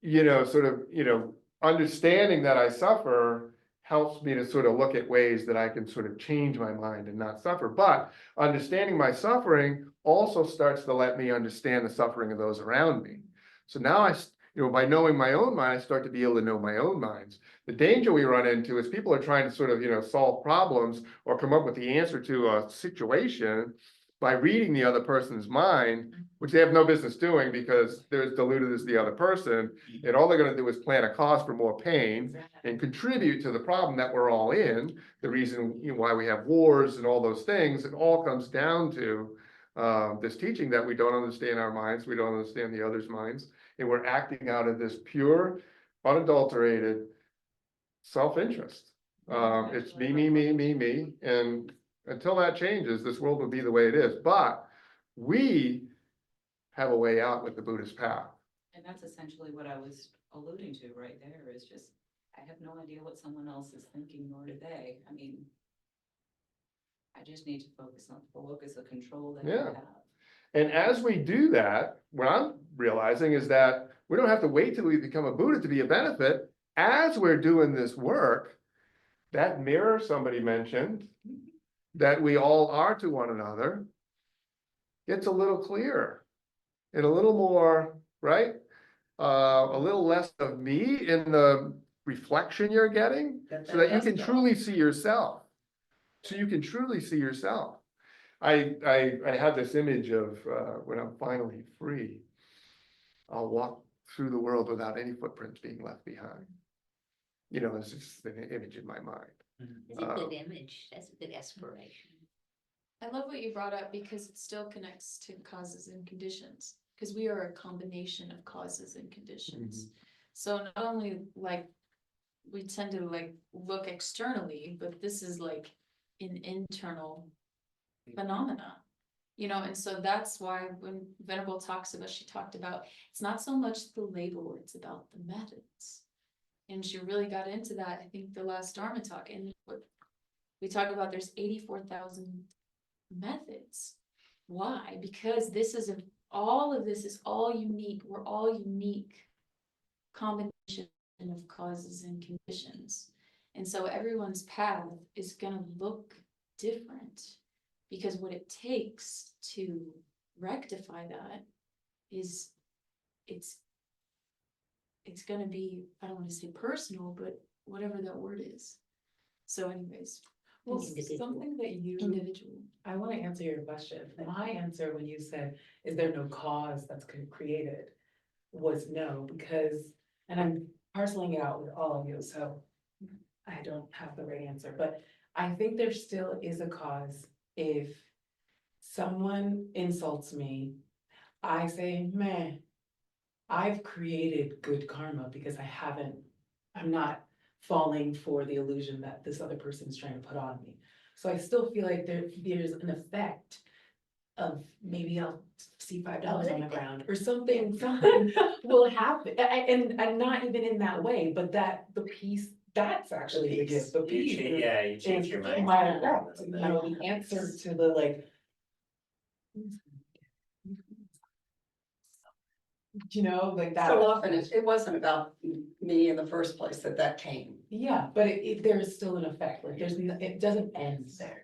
you know, sort of, you know, understanding that I suffer helps me to sort of look at ways that I can sort of change my mind and not suffer. But understanding my suffering also starts to let me understand the suffering of those around me. So now you know, by knowing my own mind, I start to be able to know my own minds. The danger we run into is people are trying to sort of, you know, solve problems or come up with the answer to a situation by reading the other person's mind, which they have no business doing because they're as deluded as the other person. And all they're gonna do is plan a cause for more pain and contribute to the problem that we're all in. The reason, you know, why we have wars and all those things, it all comes down to this teaching that we don't understand our minds, we don't understand the other's minds, and we're acting out of this pure, unadulterated self-interest. It's me, and until that changes, this world will be the way it is, but we have a way out with the Buddhist path. And that's essentially what I was alluding to right there, is just, I have no idea what someone else is thinking, nor do they. I mean, I just need to focus on the locus of control that I Yeah. have. And as we do that, what I'm realizing is that we don't have to wait till we become a Buddha to be a benefit. As we're doing this work, that mirror somebody mentioned, that we all are to one another, gets a little clearer and a little more, right? A little less of me in the reflection you're getting, so that you can truly see yourself. So you can truly see yourself. I had this image of, when I'm finally free, I'll walk through the world without any footprints being left behind. You know, it's just an image in my mind. It's a good image, that's a good aspiration. I love what you brought up because it still connects to causes and conditions, because we are a combination of causes and conditions. So not only like, we tend to like look externally, but this is like an internal phenomena. You know, and so that's why when Venerable talks about, she talked about, it's not so much the label, it's about the methods. And she really got into that, I think, the last Dharma talk, and what we talk about, there's 84,000 methods. Why? Because this is all of this is all unique. We're all unique combination of causes and conditions. And so everyone's path is gonna look different, because what it takes to rectify that is it's gonna be, I don't wanna say personal, but whatever that word is. So anyways, Well, Individual. something that you, individual. I wanna answer your question. My answer when you said, is there no cause that's created? Was no, because, and I'm parceling it out with all of you, so I don't have the right answer, but I think there still is a cause. If someone insults me, I say, meh, I've created good karma because I'm not falling for the illusion that this other person is trying to put on me. So I still feel like there's an effect of maybe I'll see $5 on the ground or something will happen. And not even in that way, but that the peace, that's actually the gift. The peace You change your mind. my effect, you know, the answer to the like. You know, like that. So often it wasn't about me in the first place that came. Yeah, but there is still an effect, like it doesn't end there.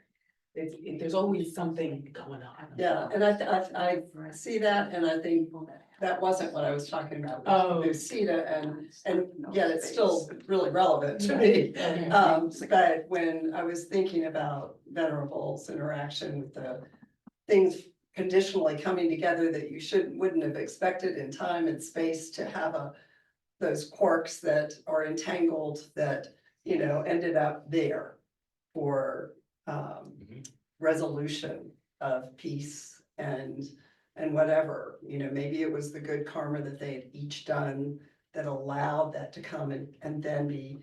There's always something going on. Yeah, and I see that, and I think that wasn't what I was talking about. Oh. With Sita, and yet it's still really relevant to me. Okay. But when I was thinking about Venerable's interaction with the things conditionally coming together that you wouldn't have expected in time and space to have those quirks that are entangled that, you know, ended up there for resolution of peace and whatever, you know, maybe it was the good karma that they had each done that allowed that to come and then be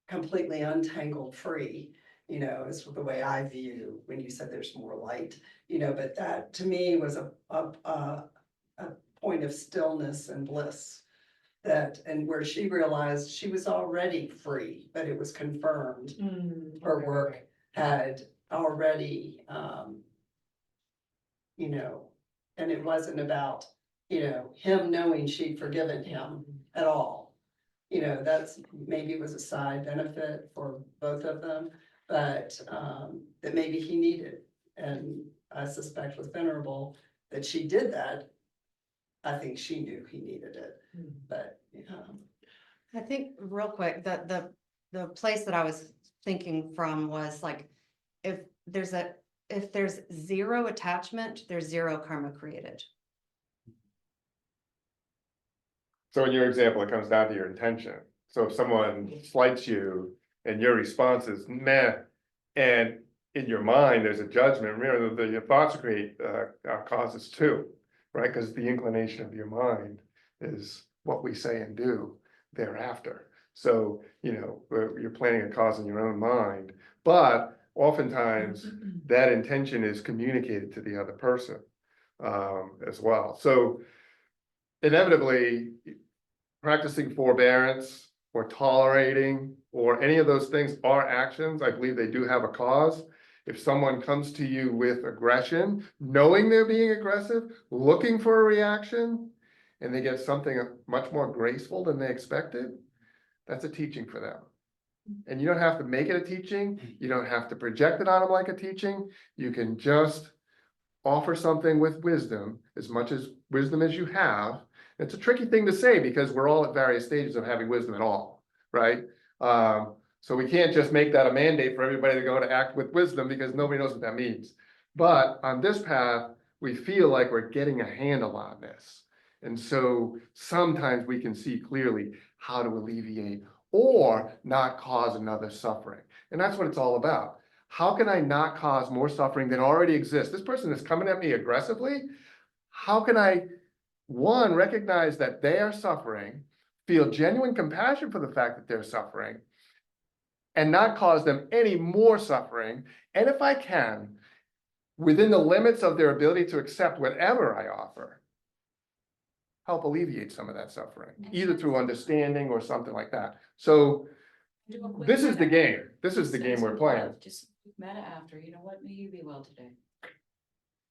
completely untangled free, you know, is the way I view when you said there's more light, you know, but that to me was a point of stillness and bliss. That, and where she realized she was already free, but it was confirmed. Her work had already, you know, and it wasn't about, you know, him knowing she'd forgiven him at all. You know, that's maybe was a side benefit for both of them, but that maybe he needed. And I suspect with Venerable that she did that. I think she knew he needed it, but. I think real quick, that the place that I was thinking from was like, if there's zero attachment, there's zero karma created. So in your example, it comes down to your intention. So if someone slights you and your response is meh, and in your mind, there's a judgment, remember your thoughts create causes too, right? Because the inclination of your mind is what we say and do thereafter. So, you know, you're planning a cause in your own mind, but oftentimes that intention is communicated to the other person as well. So inevitably, practicing forbearance or tolerating or any of those things are actions. I believe they do have a cause. If someone comes to you with aggression, knowing they're being aggressive, looking for a reaction, and they get something much more graceful than they expected, that's a teaching for them. And you don't have to make it a teaching. You don't have to project it on them like a teaching. You can just offer something with wisdom, as much as wisdom as you have. It's a tricky thing to say because we're all at various stages of having wisdom at all. right? So we can't just make that a mandate for everybody to go to act with wisdom because nobody knows what that means. But on this path, we feel like we're getting a handle on this. And so sometimes we can see clearly how to alleviate or not cause another suffering. And that's what it's all about. How can I not cause more suffering than already exists? This person is coming at me aggressively. How can I, one, recognize that they are suffering, feel genuine compassion for the fact that they're suffering, and not cause them any more suffering? And if I can, within the limits of their ability to accept whatever I offer, help alleviate some of that suffering, either through understanding or something like that. So Do a quick this is the meta. game. This is the Send game we're some playing. love, just meta after, you know what, may you be well today.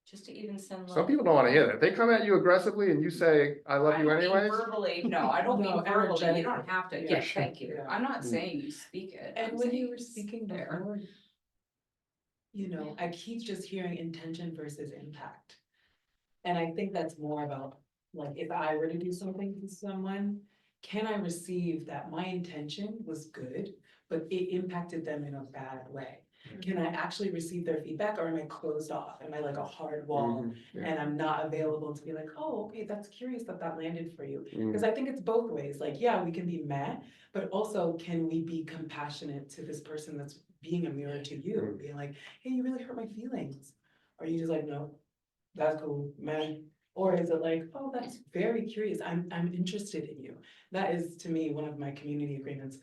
Just to even send love. Some people don't want to hear that. They come at you aggressively and you say, I love you don't mean anyways. verbally, no, I don't mean No, verbally, you energetically. don't have to, Yeah. yes, thank you, Yeah. I'm not Mm. saying you speak it. And I'm when saying you were it's speaking there. before, you know, I keep just hearing intention versus impact. And I think that's more about, like, if I were to do something to someone, can I receive that my intention was good, but it impacted them in a bad way? Can I actually receive their feedback, or am I closed off? Am I like a hard wall? Mhm, yeah. And I'm not available to be like, oh, okay, that's curious that that landed for you. Mm. Because I think it's both ways, like, yeah, we can be mad, but also can we be compassionate to this person that's being a mirror to you, being like, hey, you really hurt my feelings. Or you just like, no, that's cool, man. Or is it like, oh, that's very curious, I'm interested in you. That is, to me, one of my community agreements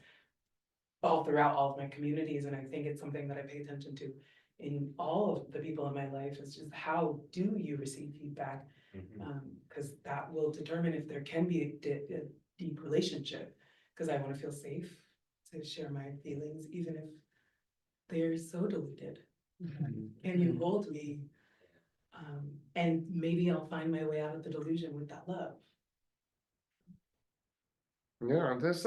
all throughout all of my communities, and I think it's something that I pay attention to in all of the people in my life, is just how do you receive feedback? Cause that will determine if there can be a deep relationship, cause I wanna feel safe to share my feelings, even if they're so diluted. Can you hold me? And maybe I'll find my way out of the delusion with that love. Yeah, there's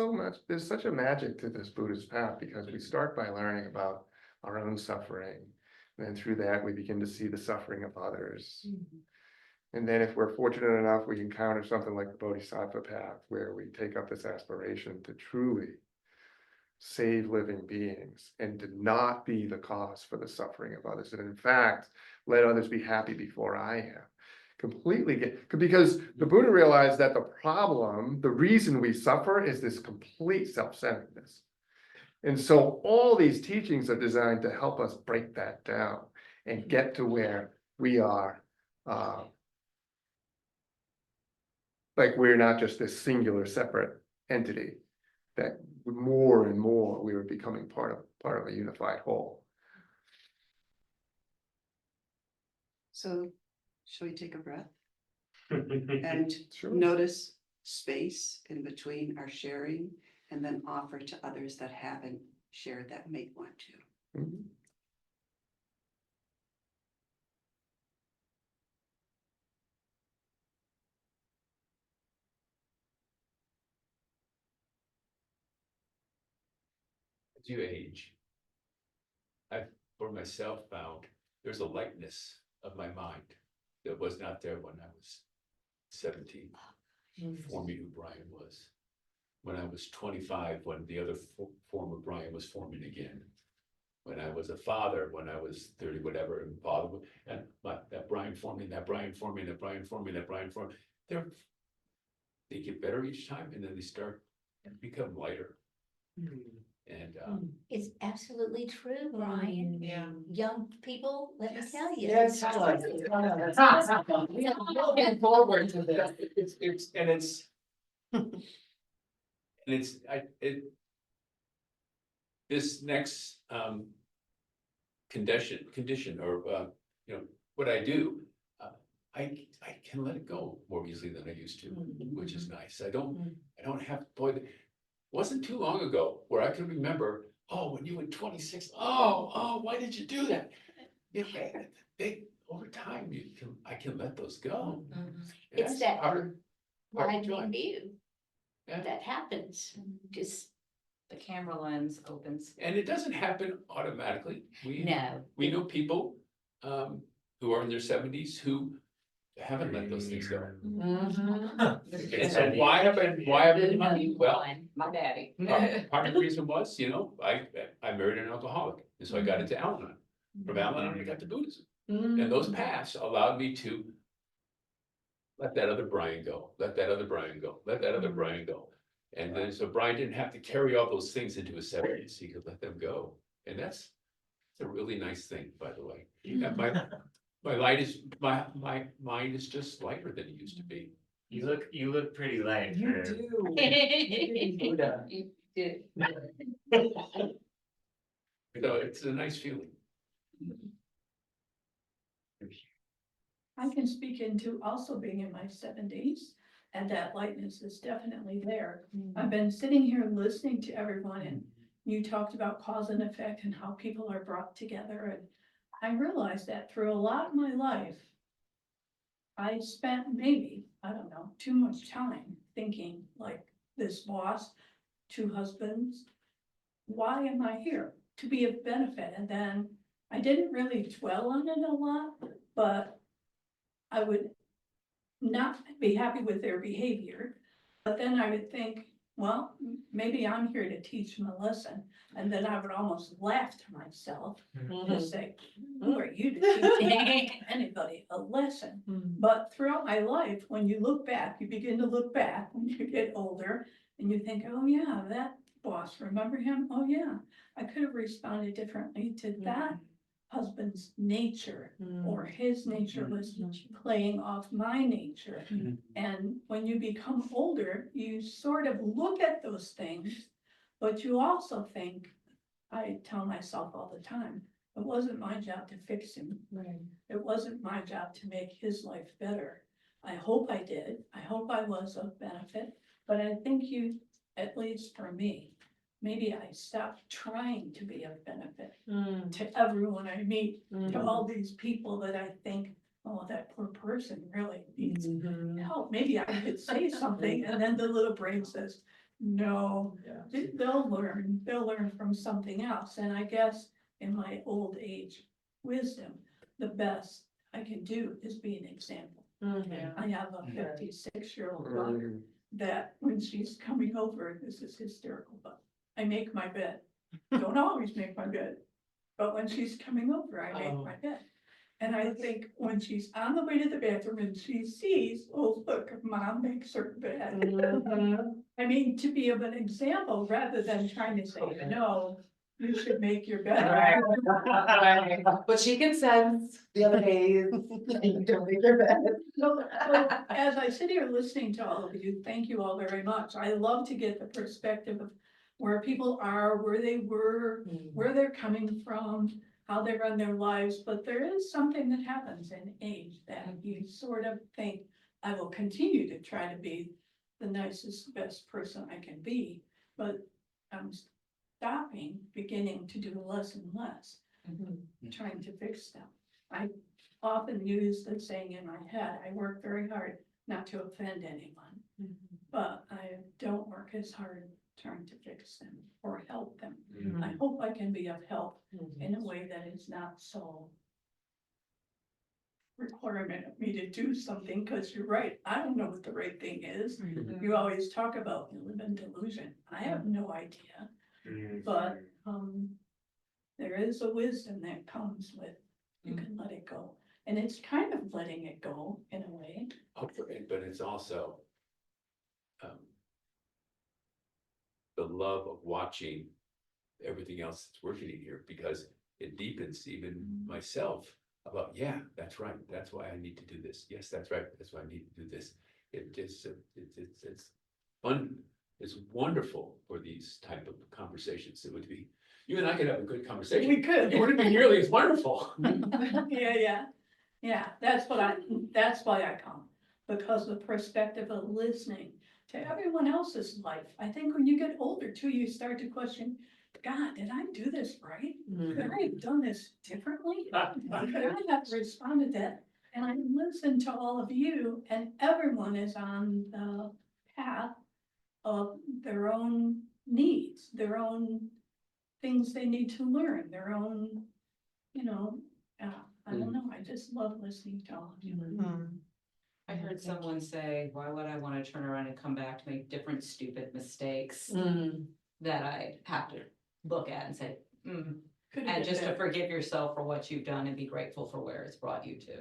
such a magic to this Buddhist path because we start by learning about our own suffering. And then through that, we begin to see the suffering of others. And then if we're fortunate enough, we encounter something like the Bodhisattva path, where we take up this aspiration to truly save living beings and to not be the cause for the suffering of others. And in fact, let others be happy before I am. Because the Buddha realized that the problem, the reason we suffer, is this complete self-centeredness. And so all these teachings are designed to help us break that down and get to where we are, like we're not just this singular separate entity, that more and more we were becoming part of a unified whole. So, shall we take a breath? And Sure. notice space in between our sharing, and then offer to others that haven't shared that may want to. Mhm. As you age, I've for myself found there's a lightness of my mind that was not there when I was 17, forming who Brian was. When I was 25, when the other form of Brian was forming again. When I was a father, when I was 30, whatever, and father, and that Brian forming, that Brian forming, that Brian forming, that Brian forming, they get better each time, and then they start and become lighter. And It's absolutely true, Brian. Yeah. Young people, let me tell you. Yes, tell us. We are looking forward to this. this next condition or what I do, I can let it go more easily than I used to, which is nice. I don't have, boy, wasn't too long ago where I can remember, oh, when you were 26, why did you do that? Over time, I can let those go. It's That's that hard to Right join. view Yeah. that happens, just, The camera lens opens. And it doesn't happen automatically. no. We know people who are in their 70s who haven't let those things go. Mm-hmm. And so why haven't, well, My daddy. part of the reason was, I married an alcoholic, and so I got into Al-Anon. From Al-Anon, I got to Buddhism, and those paths allowed me to let that other Brian go, let that other Brian go, let that other Brian go. And then, so Brian didn't have to carry all those things into his 70s, he could let them go, and that's a really nice thing, by the way. And my mind is just lighter than it used to be. You look pretty light You for, do. You do, Buddha. You did. It's a nice feeling. I can speak into also being in my 70s, and that lightness is definitely there. I've been sitting here listening to everyone, and you talked about cause and effect and how people are brought together, and I realized that through a lot of my life, I spent maybe, I don't know, too much time thinking like this boss, 2 husbands. Why am I here? To be of benefit. And then I didn't really dwell on it a lot, but I would not be happy with their behavior. But then I would think, well, maybe I'm here to teach them a lesson. And then I would almost laugh to myself and say, who are you to teach anybody a lesson? But throughout my life, when you look back, you begin to look back when you get older and you think, oh yeah, that boss, remember him? Oh yeah, I could have responded differently to that husband's nature, or his nature was playing off my nature. And when you become older, you sort of look at those things, but you also think, I tell myself all the time, it wasn't my job to fix him. It wasn't my job to make his life better. I hope I did. I hope I was of benefit, but I think you, at least for me, maybe I stopped trying to be of benefit to everyone I meet, to all these people that I think, oh, that poor person really needs help. Maybe I could say something, and then the little brain says, no, they'll learn from something else. And I guess in my old age wisdom, the best I can do is be an example. I have a 56-year-old daughter that when she's coming over, this is hysterical, but I make my bed. Don't always make my bed, but when she's coming over, I make my bed. And I think when she's on the way to the bathroom and she sees, oh, look, mom makes her bed. I mean, to be of an example rather than trying to say, no, you should make your bed. But she can sense the other days, you don't make your bed. So as I sit here listening to all of you, thank you all very much. I love to get the perspective of where people are, where they were, where they're coming from, how they run their lives. But there is something that happens in age that you sort of think, I will continue to try to be the nicest, best person I can be, but I'm stopping, beginning to do less and less, trying to fix them. I often use the saying in my head, I work very hard not to offend anyone, but I don't work as hard trying to fix them or help them. I hope I can be of help in a way that is not so requirement of me to do something, because you're right, I don't know what the right thing is. You always talk about you live in delusion. I have no idea, but there is a wisdom that comes with you can let it go. And it's kind of letting it go in a way. But it's also the love of watching everything else that's working in here, because it deepens even myself about, yeah, that's right, that's why I need to do this. Yes, that's right, that's why I need to do this. It's fun. It's wonderful for these type of conversations. It would be, you and I could have a good conversation. We could. It wouldn't be nearly as wonderful. Yeah, that's why I come, because the perspective of listening to everyone else's life. I think when you get older too, you start to question, God, did I do this right? Could I have done this differently? Could I have responded that? And I listen to all of you, and everyone is on the path of their own needs, their own things they need to learn, their own, I don't know, I just love listening to all of you. I heard someone say, why would I wanna turn around and come back to make different stupid mistakes that I have to look at and say, and just to forgive yourself for what you've done and be grateful for where it's brought you to.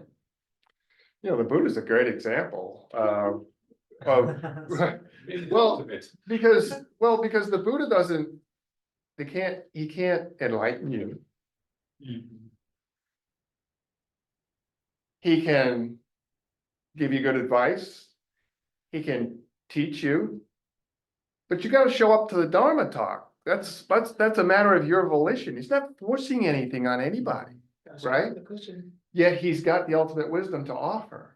You know, the Buddha's a great example, of, Maybe the Well, ultimate. because the Buddha doesn't, he can't enlighten you. He can give you good advice. He can teach you. But you gotta show up to the Dharma talk. That's a matter of your volition. He's not forcing anything on anybody, right? Yet he's got the ultimate wisdom to offer.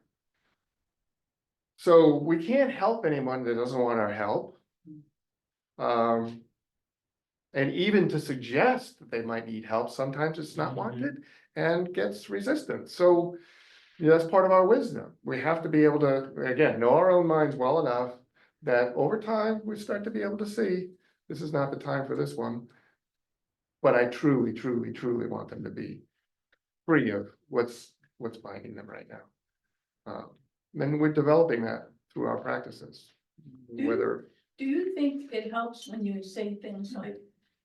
So we can't help anyone that doesn't want our help. And even to suggest that they might need help, sometimes it's not wanted and gets resistance. So yeah, that's part of our wisdom. We have to be able to, again, know our own minds well enough that over time, we start to be able to see, this is not the time for this one. But I truly, truly, truly want them to be free of what's binding them right now. And we're developing that through our practices, whether. Do you think it helps when you say things like,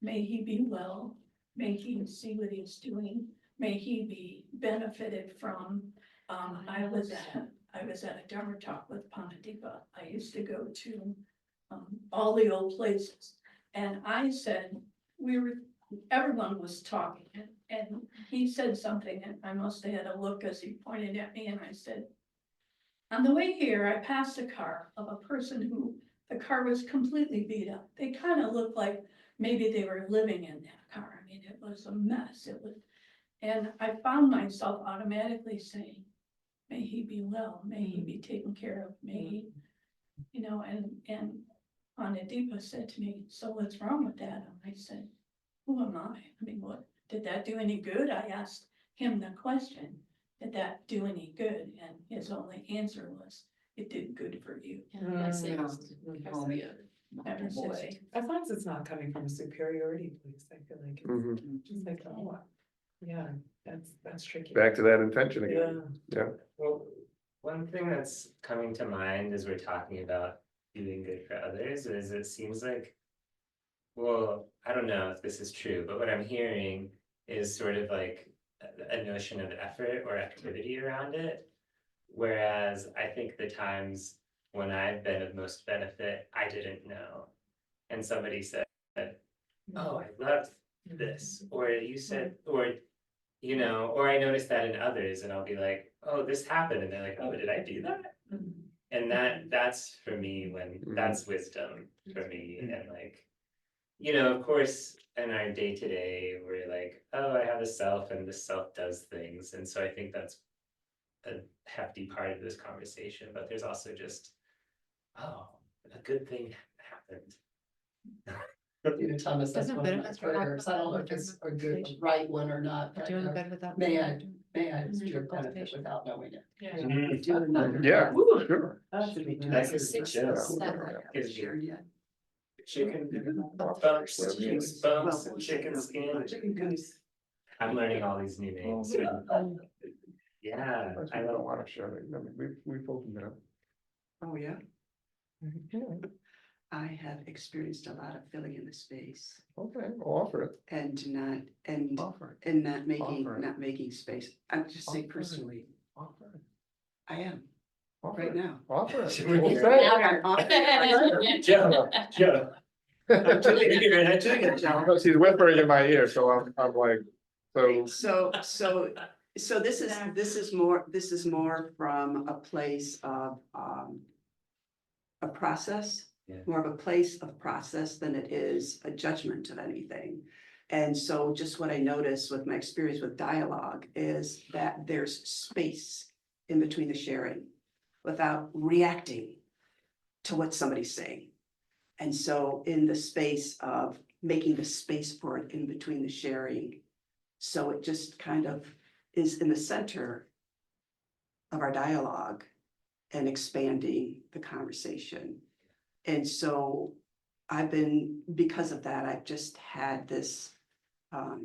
may he be well, may he see what he's doing, may he be benefited from? I was at a Dharma talk with Panadipa. I used to go to all the old places, and I said, everyone was talking, and he said something, and I must have had a look as he pointed at me, and I said, on the way here, I passed a car of a person who the car was completely beat up. They kind of looked like maybe they were living in that car. I mean, it was a mess. And I found myself automatically saying, may he be well, may he be taken care of, may he, and Anadipa said to me, so what's wrong with that? And I said, who am I? I mean, what, did that do any good? I asked him the question, did that do any good? And his only answer was, it did good for you. I say, Never say. As long as it's not coming from a superiority place, I feel like it's just like, oh, yeah, that's tricky. Back to that intention again. Yeah. Well, one thing that's coming to mind as we're talking about doing good for others is it seems like, well, I don't know if this is true, but what I'm hearing is sort of like a notion of effort or activity around it. Whereas I think the times when I've been of most benefit, I didn't know. And somebody said, oh, I love this, or you said, or, or I noticed that in others and I'll be like, oh, this happened. And they're like, oh, did I do that? And that's for me when that's wisdom for me. And like, of course, in our day to day, we're like, oh, I have a self and the self does things. And so I think that's a hefty part of this conversation, but there's also just, oh, a good thing happened. Thomas, that's Doesn't one of my benefit prayers. I don't know if it's a good, right one or not. but, Doing good without. May I do benefit without knowing it. Yeah, sure. That's a success. Gives you chicken bumps, and chicken skin. Chicken goose. I'm learning all these new names. Yeah, I don't want to share it. I mean, we've opened it up. Oh, yeah. I have experienced a lot of filling in the space Okay, I'll offer it. and not Offer it. and not Offer it. making space. I'm just saying Offer it. personally, Offer it. I am Offer right it. now. Offer it. Should We'll we- say I'm offering it. Joe. I'm doing it, Joe. No, she's whispering in my ear, so I'm like, so. So this is more from a place of a process, Yeah. more of a place of process than it is a judgment of anything. And so just what I noticed with my experience with dialogue is that there's space in between the sharing without reacting to what somebody's saying. And so in the space of making the space for it in between the sharing, so it just kind of is in the center of our dialogue and expanding the conversation. And so because of that, I've just had this, I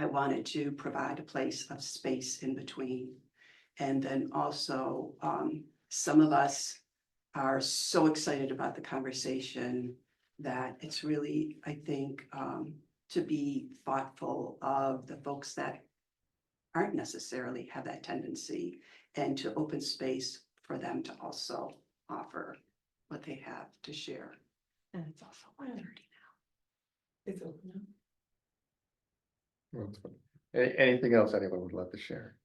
wanted to provide a place of space in between. And then also, some of us are so excited about the conversation that it's really, I think, to be thoughtful of the folks that aren't necessarily have that tendency, and to open space for them to also offer what they have to share. And it's also 1:30 now. It's open. Well, it's fine. Anything else anyone would like to share,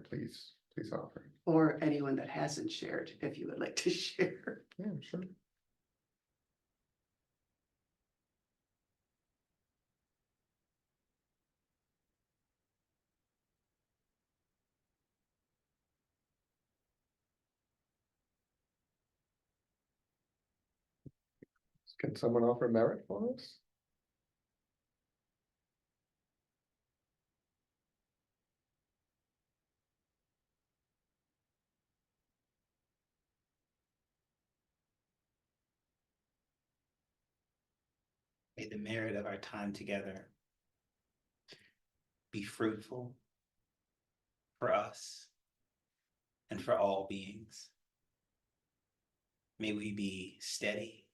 please offer. Or anyone that hasn't shared, if you would like to share. Yeah, sure. Can someone offer merit for us? May the merit of our time together be fruitful for us and for all beings. May we be steady.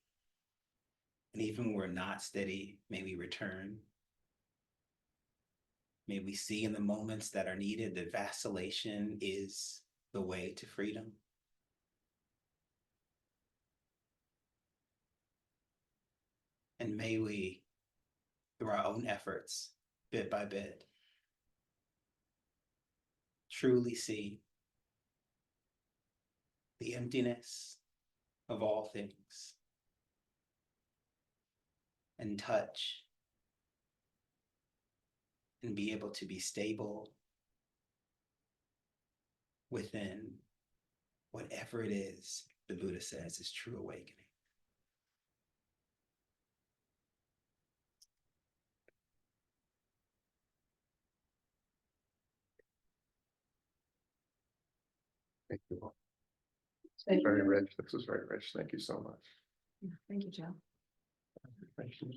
And even when we're not steady, may we return. May we see in the moments that are needed that vacillation is the way to freedom. And may we, through our own efforts, bit by bit, truly see the emptiness of all things and touch and be able to be stable within whatever it is the Buddha says is true awakening. Thank you all. Very rich. This was very rich. Thank you so much. Thank you, Joe. Thank you.